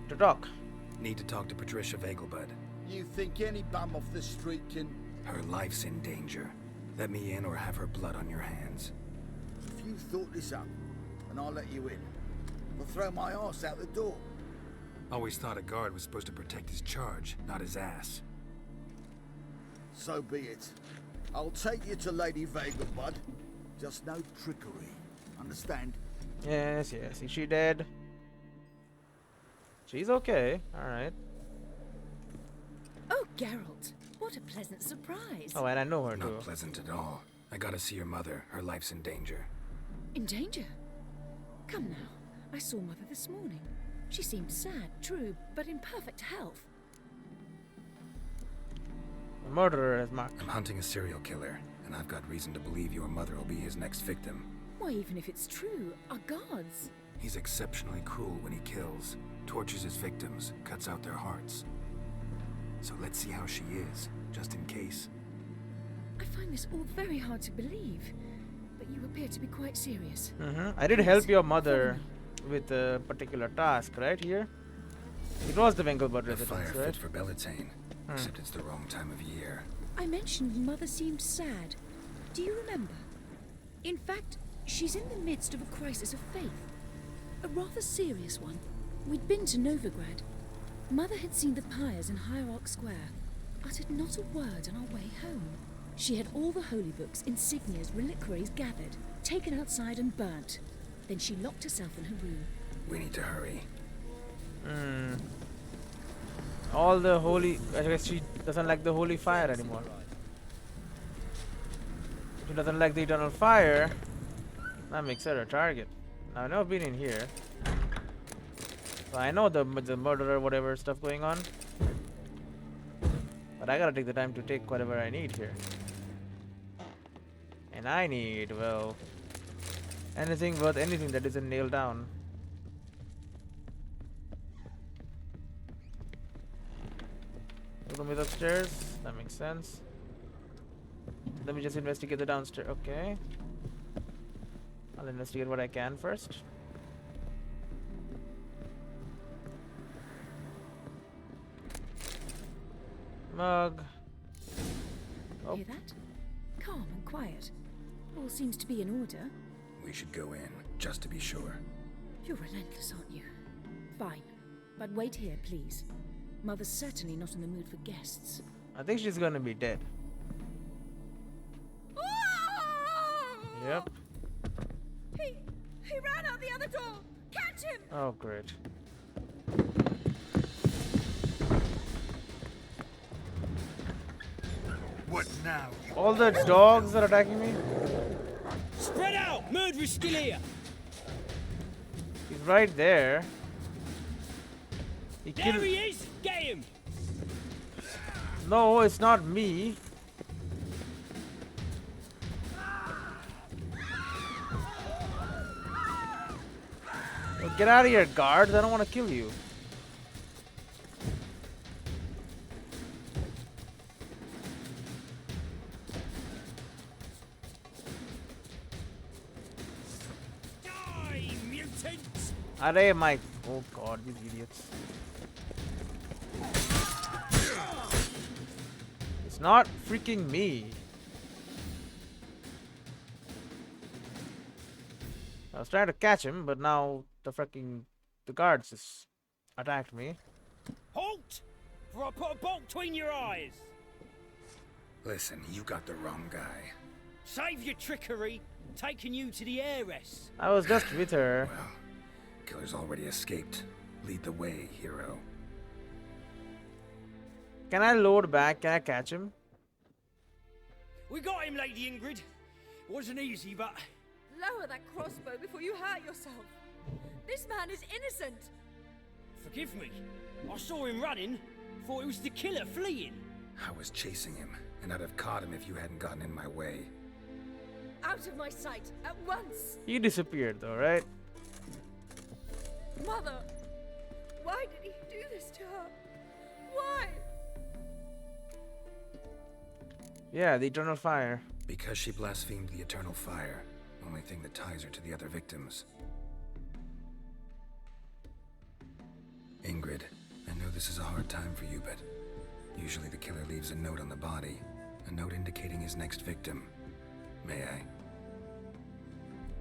To talk. Need to talk to Patricia Vegelbud. You think any bum off the street can... Her life's in danger. Let me in or have her blood on your hands. If you thought this up, and I'll let you in. I'll throw my arse out the door. Always thought a guard was supposed to protect his charge, not his ass. So be it. I'll take you to Lady Vega, bud. Just no trickery. Understand? Yes, yes. Is she dead? She's okay. Alright. Oh, Geralt. What a pleasant surprise. Oh, and I know her too. Not pleasant at all. I gotta see your mother. Her life's in danger. In danger? Come now. I saw Mother this morning. She seemed sad, true, but in perfect health. The murderer is marked. I'm hunting a serial killer, and I've got reason to believe your mother will be his next victim. Why, even if it's true, our gods. He's exceptionally cruel when he kills, tortures his victims, cuts out their hearts. So let's see how she is, just in case. I find this all very hard to believe, but you appear to be quite serious. I did help your mother with a particular task, right here? It was the Vengelbud The residence, fire right? fit for Bellatane, except it's the wrong time of year. I mentioned Mother seemed sad. Do you remember? In fact, she's in the midst of a crisis of faith. A rather serious one. We'd been to Novigrad. Mother had seen the pyres in Hierarch Square, uttered not a word on our way home. She had all the holy books, insignias, reliquaries gathered, taken outside and burnt. Then she locked herself in her room. We need to hurry. All the holy... I guess she doesn't like the holy fire anymore. She doesn't like the eternal fire. That makes her a target. Now, I've never been in here. So I know the murderer, whatever stuff going on. But I gotta take the time to take whatever I need here. And I need, well... anything worth anything that isn't nailed down. Room is upstairs. That makes sense. Let me just investigate the downstairs. Okay. I'll investigate what I can first. Mug. Oh. Hear that? Calm and quiet. All seems to be in order. We should go in, just to be sure. You're relentless, aren't you? Fine. But wait here, please. Mother's certainly not in the mood for guests. I think she's gonna be dead. Yep. He ran out the other door! Catch him! Oh, great. What now? All the dogs are attacking me? Spread out! Murderer's still here! He's right there. He There killed... he is! Get him! No, it's not me. Oh, get out of here, guards. I don't want to kill you. Die, mutants! Array, Mike. Oh god, these idiots. It's not freaking me. I was trying to catch him, but now the guards just attacked me. Halt! For I put a bolt between your eyes! Listen, you got the wrong guy. Save your trickery! Taking you to the heiress! I was just with her. Well, killer's already escaped. Lead the way, hero. Can I load back? Can I catch him? We got him, Lady Ingrid. Wasn't easy, but... Lower that crossbow before you hurt yourself. This man is innocent. Forgive me. I saw him running. Thought it was the killer fleeing. I was chasing him, and I'd have caught him if you hadn't gotten in my way. Out of my sight, at once. He disappeared though, right? Mother, why did he do this to her? Why? Yeah, the eternal fire. Because she blasphemed the eternal fire. Only thing that ties her to the other victims. Ingrid, I know this is a hard time for you, but usually the killer leaves a note on the body. A note indicating his next victim. May I?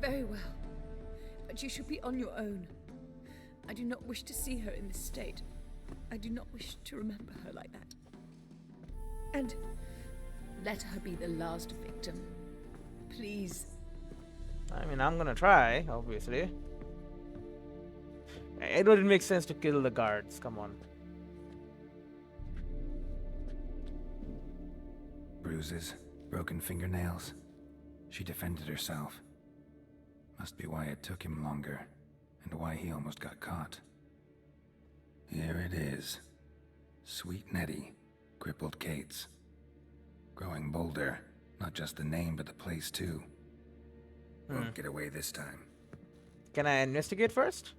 Very well. But you should be on your own. I do not wish to see her in this state. I do not wish to remember her like that. And let her be the last victim. Please. I mean, I'm gonna try, obviously. It wouldn't make sense to kill the guards. Come on. Bruises, broken fingernails. She defended herself. Must be why it took him longer, and why he almost got caught. Here it is. Sweet Nettie, crippled Kate's. Growing bolder, not just the name but the place too. Won't get away this time. Can I investigate first?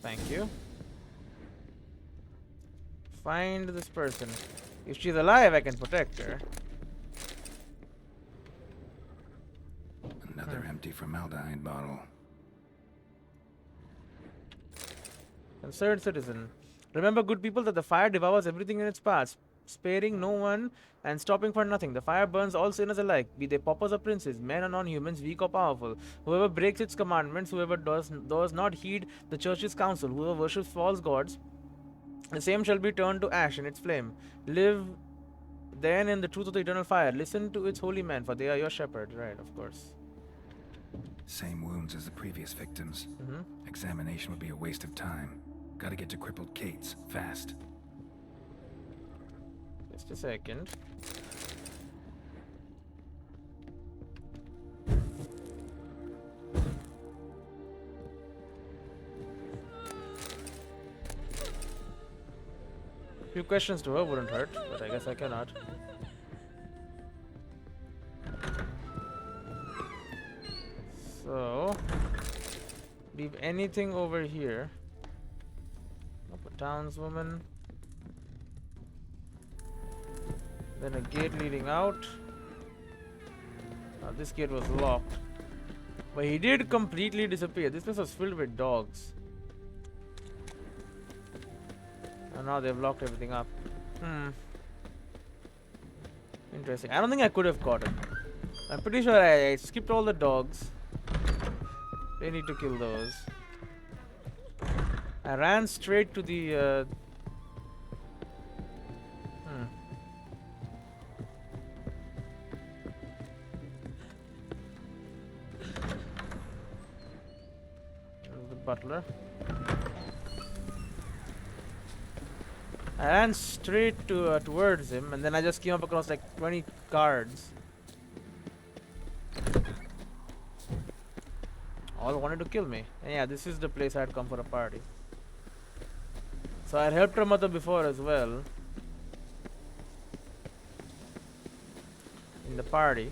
Thank you. Find this person. If she's alive, I can protect her. Another empty formaldehyde bottle. Concerned citizen. Remember, good people, that the fire devours everything in its path, sparing no one and stopping for nothing. The fire burns all sinners alike, be they paupers or princes, men or non-humans, weak or powerful. Whoever breaks its commandments, whoever does not heed the church's counsel, whoever worships false gods, the same shall be turned to ash in its flame. Live then in the truth of the eternal fire. Listen to its holy men, for they are your shepherd. Right, of course. Same wounds as the previous victims. Examination would be a waste of time. Gotta get to crippled Kate's, fast. Just a second. Few questions to her wouldn't hurt, but I guess I cannot. So, leave anything over here. Up a townswoman. Then a gate leading out. This gate was locked. But he did completely disappear. This place was filled with dogs. And now they've locked everything up. Interesting. I don't think I could have caught him. I'm pretty sure I skipped all the dogs. They need to kill those. I ran straight to the... the butler. I ran straight to towards him, and then I just came up across like 20 guards. All wanted to kill me. And yeah, this is the place I had come for a party. So I had helped her mother before as well. In the party.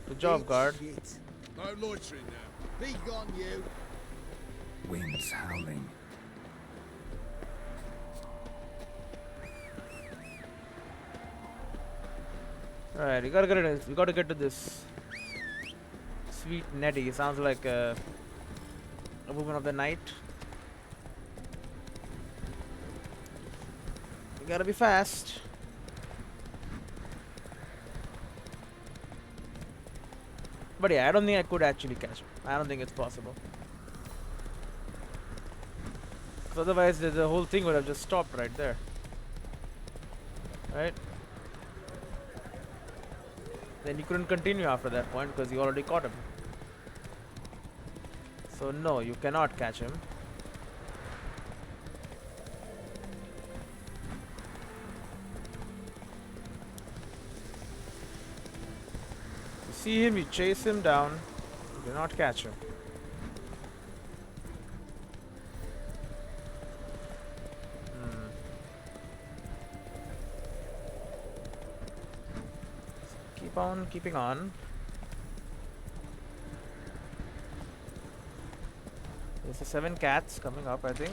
Good job, guard. Shit. No loitering now. Be gone, you. Winds howling. Alright, we gotta get to this Sweet Nettie. Sounds like a woman of the night. We gotta be fast. But yeah, I don't think I could actually catch him. I don't think it's possible. Otherwise, the whole thing would have just stopped right there. Right? Then you couldn't continue after that point because you already caught him. So no, you cannot catch him. You see him, you chase him down. You do not catch him. Keep on keeping on. There's the 7 cats coming up, I think.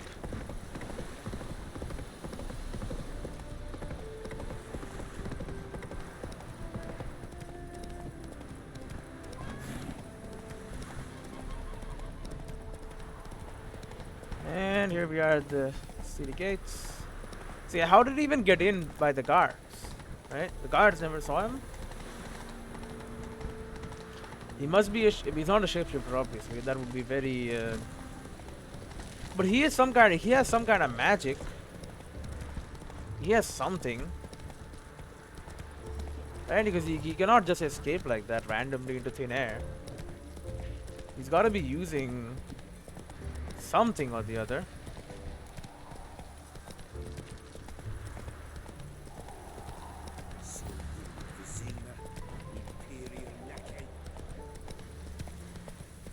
And here we are at the city gates. See, how did he even get in by the guards? Right? The guards never saw him. He must be he's not a shapeshifter, obviously. That would be very But he has some kind of magic. He has something. Right? Because he cannot just escape like that randomly into thin air. He's got to be using something or the other.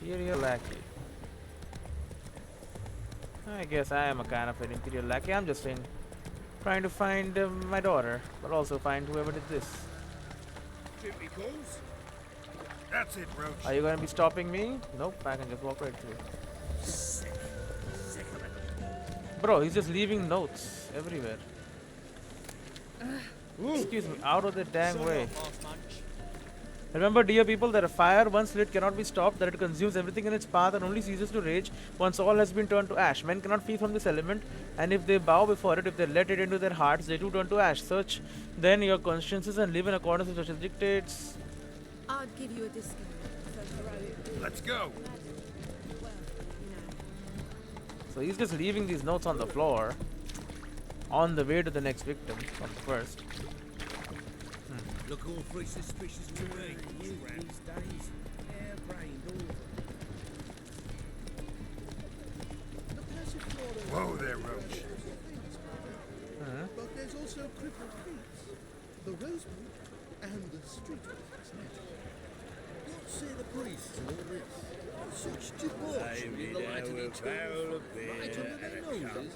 Imperial lackey. I guess I am a kind of an imperial lackey. I'm just trying to find my daughter, but also find whoever did this. Duty calls. That's it, Roach. Are you gonna be stopping me? Nope, I can just walk right through. Bro, he's just leaving notes everywhere. Excuse me, out of the dang way. Remember, dear people, that a fire once lit cannot be stopped, that it consumes everything in its path and only ceases to rage once all has been turned to ash. Men cannot flee from this element, and if they bow before it, if they let it into their hearts, they too turn to ash. Search then your consciences and live in accordance with social dictates. I'd give you a discount. Let's go. So he's just leaving these notes on the floor on the way to the next victim from the first. Look all three suspicious to me. These days, hair-brained all of them. The passage floor. Whoa there, Roach. But there's also crippled peaks, the rosewood, and the street office. What say the priests and all this? Such debauchery in the light of each other, right under their noses.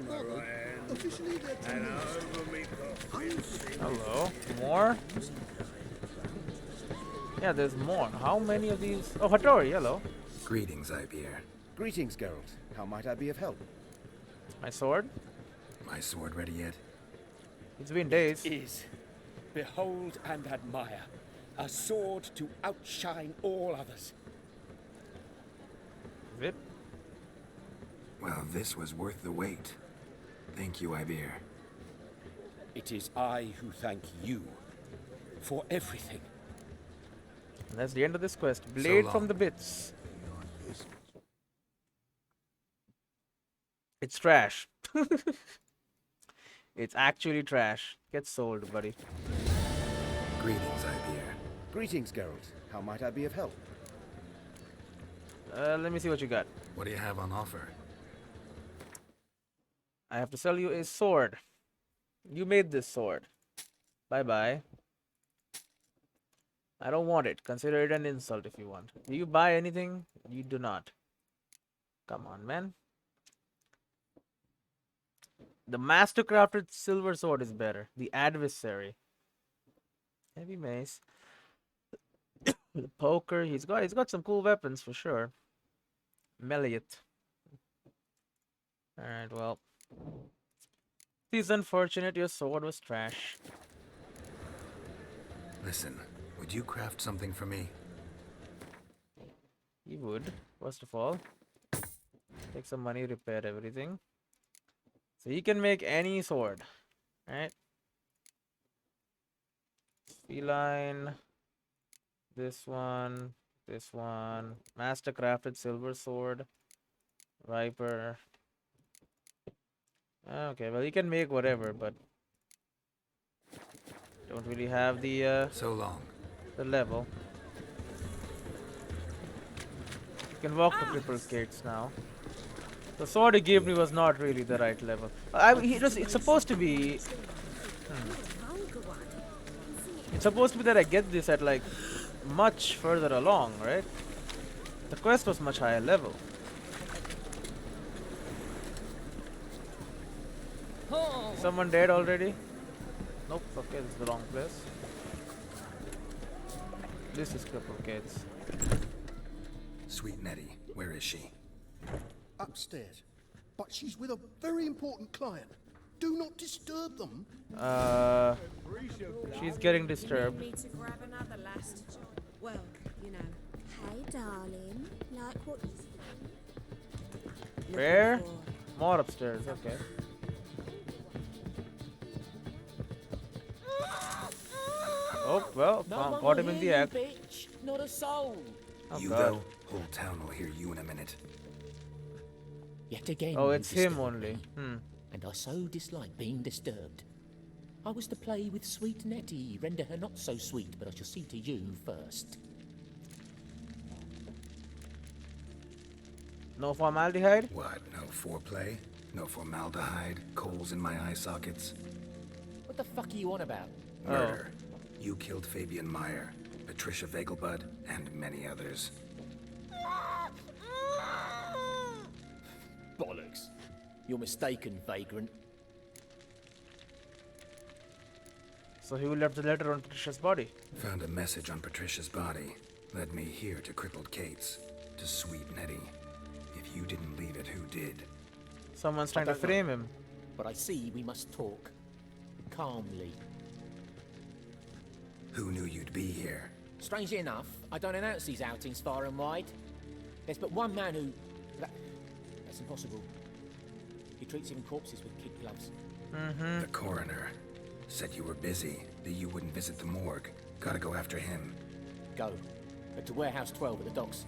Father, officially they're telling us. Hello, more? Yeah, there's more. How many of these? Oh, Hattori, hello. Greetings, Ibeer. Greetings, Geralt. How might I be of help? My sword? My sword ready yet? It's been days. Is. Behold and admire. A sword to outshine all others. Zip. Well, this was worth the wait. Thank you, Ibeer. It is I who thank you for everything. And that's the end of this quest. Blade from the bits. It's trash. It's actually trash. Get sold, buddy. Greetings, Ibeer. Greetings, Geralt. How might I be of help? Let me see what you got. What do you have on offer? I have to sell you a sword. You made this sword. Bye-bye. I don't want it. Consider it an insult if you want. Do you buy anything? You do not. Come on, man. The master-crafted silver sword is better. The adversary. Heavy mace. The poker. He's got some cool weapons for sure. Meliot. Alright, well. It is unfortunate your sword was trash. Listen, would you craft something for me? He would, first of all. Take some money, repair everything. So he can make any sword. Right? Feline. This one. This one. Master crafted silver sword. Viper. Okay, well he can make whatever, but don't really have the so long. The level. You can walk to crippled gates now. The sword he gave me was not really the right level. It's supposed to be. It's supposed to be that I get this at like much further along, right? The quest was much higher level. Someone dead already? Nope, okay, this is the wrong place. This is crippled gates. Sweet Nettie, where is she? Upstairs. But she's with a very important client. Do not disturb them. She's getting disturbed. Need to grab another last. Well, you know. Hey, darling. Like what you Where? More upstairs, okay. Oh, well, caught him in the act. Bitch, not a soul. Oh, you God. though, whole town will hear you in a minute. Yet again, Oh, you it's him disturbed only. me, and I so dislike being disturbed. I was to play with sweet Nettie, render her not so sweet, but I shall see to you first. No formaldehyde? What, no foreplay? No formaldehyde? Coals in my eye sockets? What the fuck are you on about? Murder. You killed Fabian Meyer, Patricia Vegelbud, and many others. Bollocks. You're mistaken, vagrant. So he left the letter on Patricia's body. Found a message on Patricia's body. Led me here to crippled Kate's. To sweet Nettie. If you didn't leave it, who did? Someone's trying to frame him. But I see we must talk. Calmly. Who knew you'd be here? Strangely enough, I don't announce these outings far and wide. There's but one man who... That's impossible. He treats even corpses with kid gloves. The coroner. Said you were busy, that you wouldn't visit the morgue. Gotta go after him. Go. But to Warehouse 12 at the docks.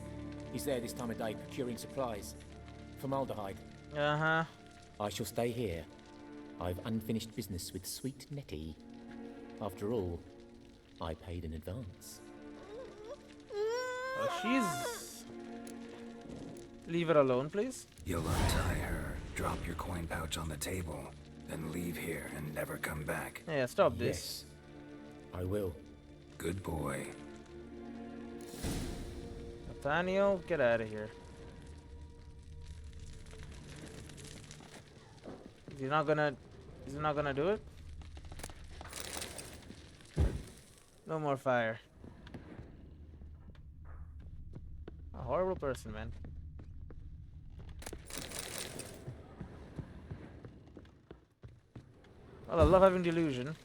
He's there this time of day procuring supplies. Formaldehyde. Uh-huh. I shall stay here. I've unfinished business with sweet Nettie. After all, I paid in advance. Oh, she's... Leave her alone, please. You'll untie her, drop your coin pouch on the table, then leave here and never come back. Yeah, stop this. Yes, I will. Good boy. Nathaniel, get out of here. Is he not gonna do it? No more fire. A horrible person, man. Well, I love having delusion.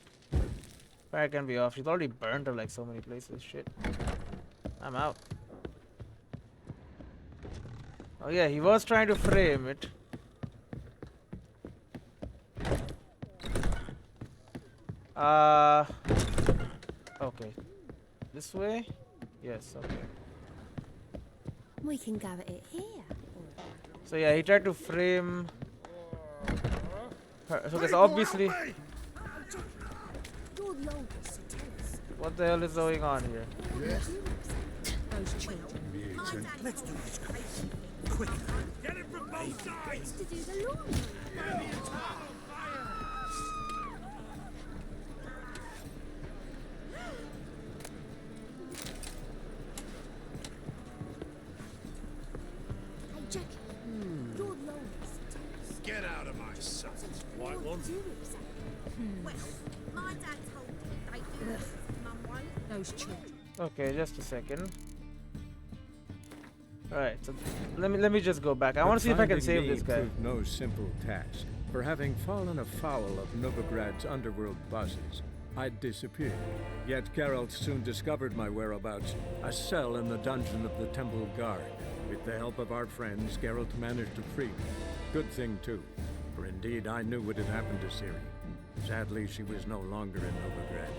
Fire can be off. She's already burned her like so many places. Shit. I'm out. Oh yeah, he was trying to frame it. Okay. This way? Yes, okay. We can go at it here. So yeah, he tried to frame her. So because obviously... You're the oldest, so tell us. What the hell is going on here? Yes. Those children. Let's do this quick. Get it from both sides! To do the laundry. Hey, Jackie. You're the oldest, so tell us. Get out of my sight, white one. Well, my dad told me they do this, Mum won't. Those children. Okay, just a second. Alright, so let me just go back. I want to see if I can save this guy. Proved no simple task. For having fallen afoul of Novigrad's underworld bosses, I'd disappeared. Yet Geralt soon discovered my whereabouts, a cell in the dungeon of the Temple Guard. With the help of our friends, Geralt managed to free me. Good thing, too, for indeed I knew what had happened to Ciri. Sadly, she was no longer in Novigrad.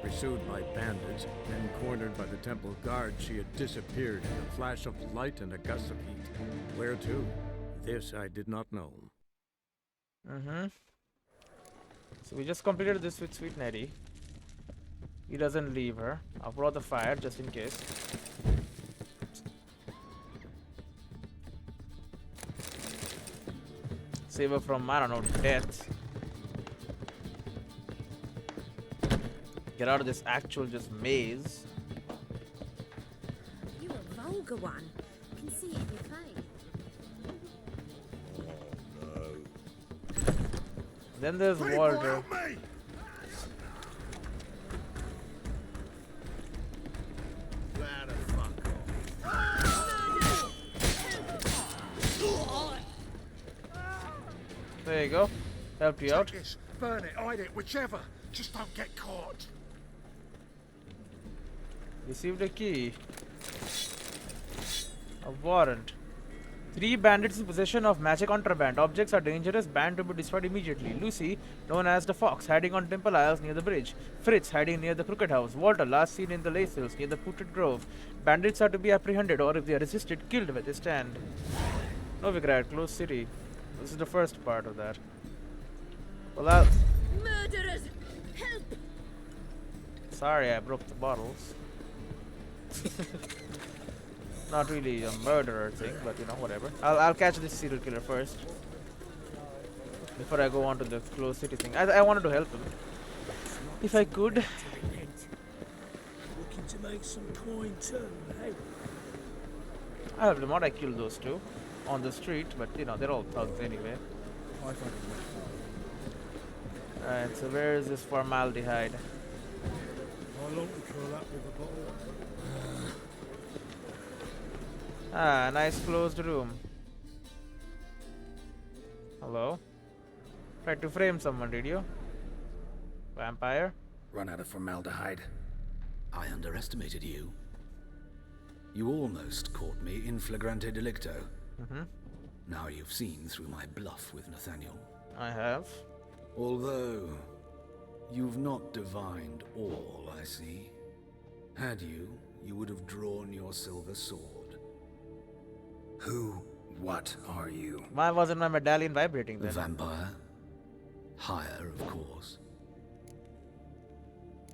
Pursued by bandits, then cornered by the Temple Guard, she had disappeared in a flash of light and a gust of heat. Where to? This I did not know. So we just completed this with Sweet Nettie. He doesn't leave her. I'll put out the fire just in case. Save her from, I don't know, death. Get out of this actual just maze. You a vulgar one. I can see it in your face. Then there's Walter. There you go. Helped you out. Burn it, hide it, whichever. Just don't get caught. Received a key. A warrant. 3 bandits in possession of magic contraband. Objects are dangerous, banned to be destroyed immediately. Lucy, known as the Fox, hiding on Temple Isles near the bridge. Fritz, hiding near the Crooked House. Walter, last seen in the Lace Hills near the Putrid Grove. Bandits are to be apprehended, or if they are resisted, killed where they stand. Novigrad, closed city. This is the first part of that. Well, I'll... Murderers! Help! Sorry, I broke the bottles. Not really a murderer thing, but you know, whatever. I'll catch this serial killer first before I go on to the closed city thing. I wanted to help him if I could. Looking to make some coin too, hey? I helped him out. I killed those two on the street, but you know, they're all thugs anyway. Alright, so where is this formaldehyde? How long to curl up with a bottle? Ah, nice closed room. Hello? Tried to frame someone, did you? Vampire? Run out of formaldehyde. I underestimated you. You almost caught me in flagrante delicto. Now you've seen through my bluff with Nathaniel. I have. Although, you've not divined all, I see. Had you, you would have drawn your silver sword. What are you? Why wasn't my medallion vibrating A then? vampire. Higher, of course.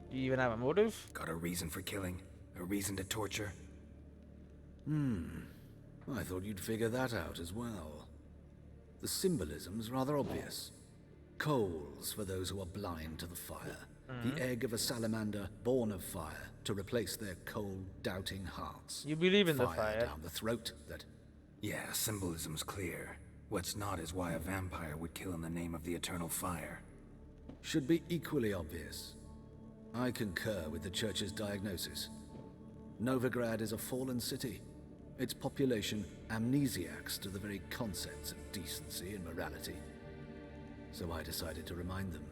Do you even have a motive? Got a reason for killing? A reason to torture? I thought you'd figure that out as well. The symbolism's rather obvious. Coals for those who are blind to the fire. The egg of a salamander born of fire to replace their cold, doubting hearts. You believe in the fire? Down the throat that... Yeah, symbolism's clear. What's not is why a vampire would kill in the name of the eternal fire. Should be equally obvious. I concur with the Church's diagnosis. Novigrad is a fallen city. Its population amnesiacs to the very concepts of decency and morality. So I decided to remind them,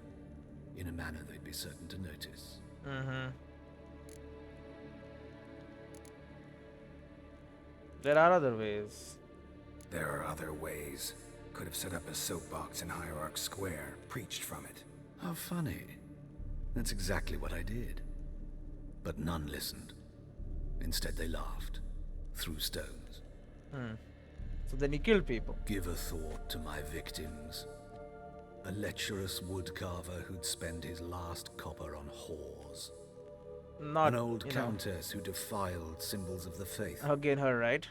in a manner they'd be certain to notice. There are other ways. There are other ways. Could have set up a soapbox in Hierarch Square, preached from it. How funny. That's exactly what I did. But none listened. Instead they laughed. Threw stones. So then you kill people. Give a thought to my victims. A lecherous woodcarver who'd spend his last copper on whores. Not an old you know. countess who defiled symbols of the faith. Again, her right.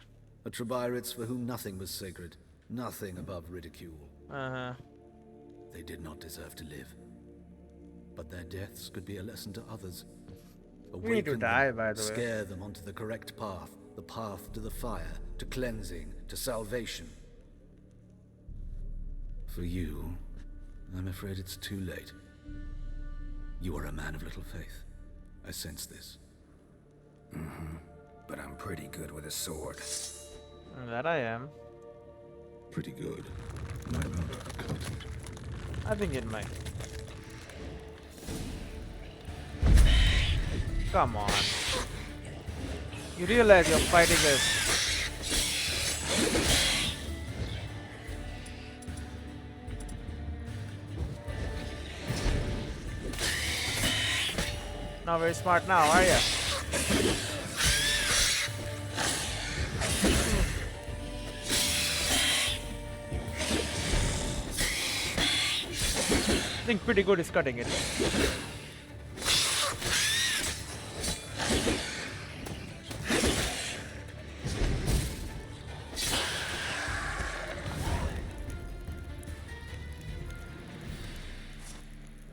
A Tribirates for whom nothing was sacred, nothing above ridicule. They did not deserve to live. But their deaths could be a lesson to others. You need to die, by the way. Scare them onto the correct path, the path to the fire, to cleansing, to salvation. For you, I'm afraid it's too late. You are a man of little faith. I sense this. But I'm pretty good with a sword. That I am. Pretty good. Might not. I think it might. Come on. You realize you're fighting us. Not very smart now, are ya? I think pretty good is cutting it.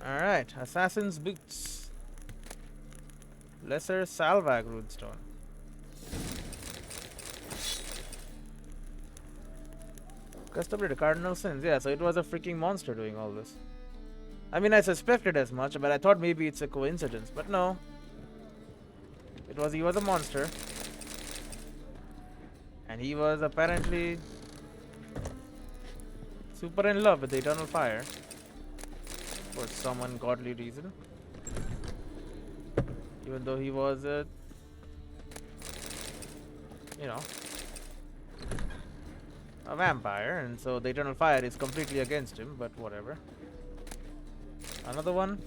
Alright, Assassin's Boots. Lesser Salvag Runestone. Customary Cardinal Sins. Yeah, so it was a freaking monster doing all this. I mean, I suspected as much, but I thought maybe it's a coincidence. But no. He was a monster. And he was apparently super in love with the eternal fire. For some ungodly reason. Even though he was a... you know... a vampire, and so the eternal fire is completely against him, but whatever. Another one.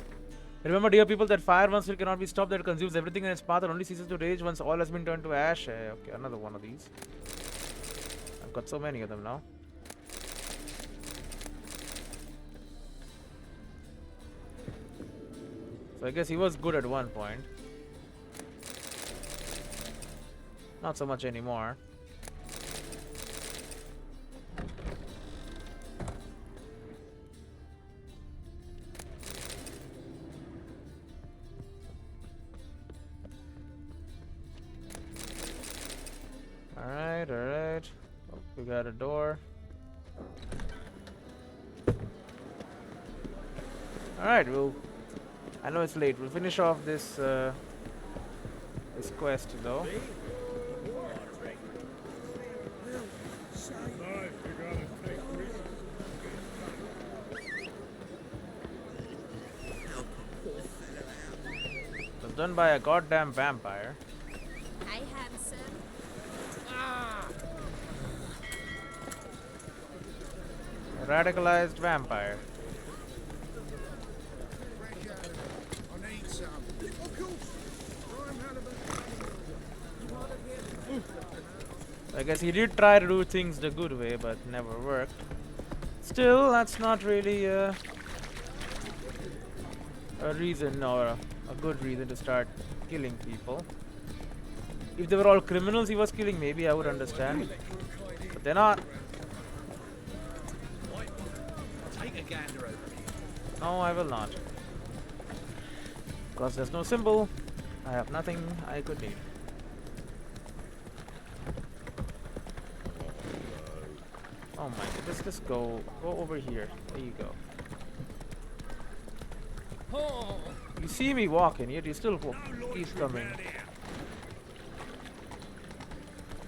Remember, dear people, that fire once still cannot be stopped, that consumes everything in its path and only ceases to rage once all has been turned to ash. Okay, another one of these. I've got so many of them now. So I guess he was good at one point. Not so much anymore. Alright, alright. Oh, we got a door. Alright, I know it's late. We'll finish off this this quest though. It was done by a goddamn vampire. Hey, handsome. A radicalized vampire. I need some. Of course. I guess he did try to do things the good way, but never worked. Still, that's not really a reason or a good reason to start killing people. If they were all criminals he was killing, maybe I would understand. But they're not. Take a gander over here. No, I will not. Because there's no symbol, I have nothing I could need. Oh my goodness, just go over here. There you go. You see me walking, yet you still keep coming.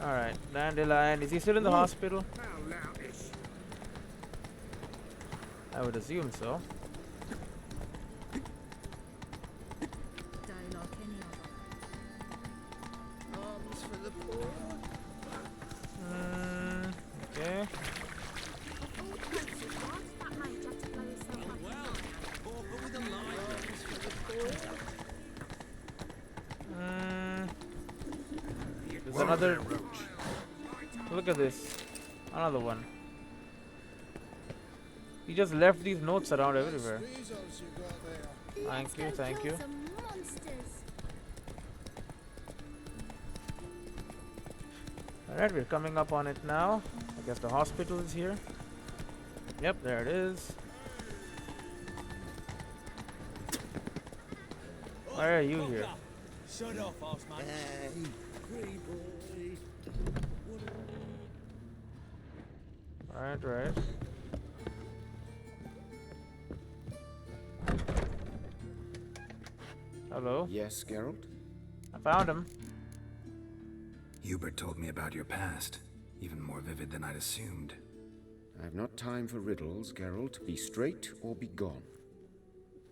Alright, Dandelion, is he still in the hospital? I would assume so. Arms for the poor. Okay. There's another. Look at this. Another one. He just left these notes around everywhere. Thank you, thank you. Alright, we're coming up on it now. I guess the hospital is here. Yep, there it is. Why are you here? Shut off, Osman. Pretty boy. Alright, right. Hello? Yes, Geralt? I found him. Hubert told me about your past, even more vivid than I'd assumed. I've not time for riddles, Geralt. Be straight or be gone.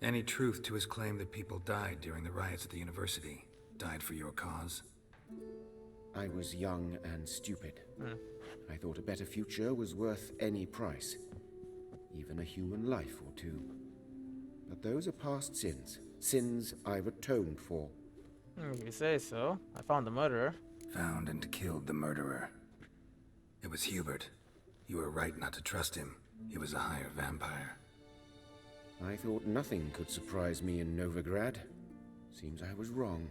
Any truth to his claim that people died during the riots at the university? Died for your cause? I was young and stupid. I thought a better future was worth any price. Even a human life or two. But those are past sins. Sins I've atoned for. If you say so. I found the murderer. Found and killed the murderer. It was Hubert. You were right not to trust him. He was a higher vampire. I thought nothing could surprise me in Novigrad. Seems I was wrong.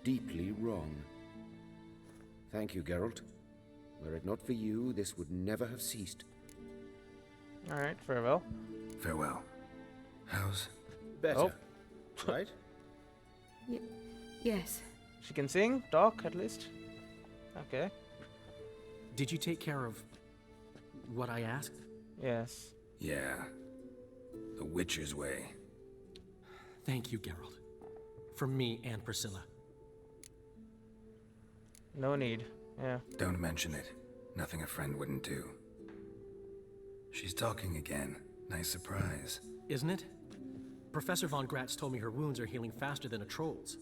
Deeply wrong. Thank you, Geralt. Were it not for you, this would never have ceased. Alright, farewell. Farewell. How's... Better. Oh. Right? Yes. She can sing, talk at least. Okay. Did you take care of what I asked? Yes. Yeah. The Witcher's way. Thank you, Geralt. From me and Priscilla. No need. Yeah. Don't mention it. Nothing a friend wouldn't do. She's talking again. Nice surprise. Isn't it? Professor von Gratz told me her wounds are healing faster than a troll's.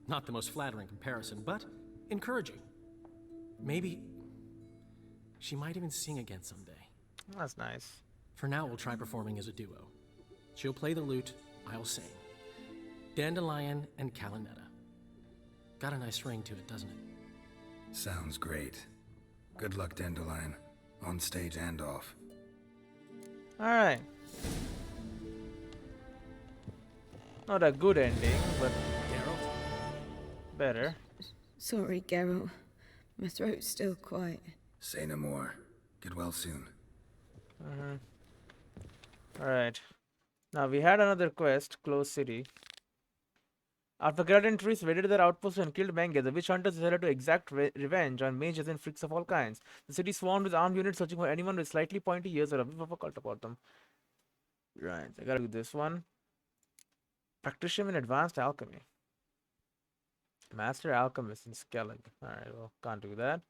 Not the most flattering comparison, but encouraging. Maybe she might even sing again someday. That's nice. For now, we'll try performing as a duo. She'll play the lute, I'll sing. Dandelion and Calinetta. Got a nice ring to it, doesn't it? Sounds great. Good luck, Dandelion. On stage and off. Alright. Not a good ending, but better. Sorry, Geralt. My throat's still quite... Say no more. Get well soon. Alright. Now we had another quest, Close City. After Grad Trees raided their outpost and killed Menge, the witch hunters decided to exact revenge on mages and freaks of all kinds. The city swarmed with armed units searching for anyone with slightly pointy ears or a whiff of a cult about them. Right, I gotta do this one. Practitioner in Advanced Alchemy. Master Alchemist in Skellig. Alright, well, can't do that.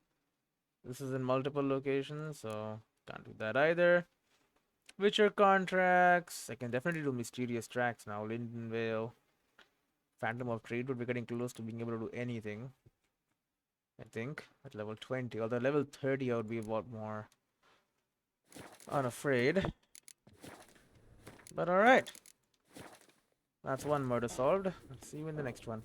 This is in multiple locations, so can't do that either. Witcher contracts. I can definitely do mysterious tracks now. Lindenvale. Phantom of Trade would be getting close to being able to do anything. I think at level 20. Although level 30 I would be a lot more unafraid. But alright. That's one murder solved. Let's see you in the next one.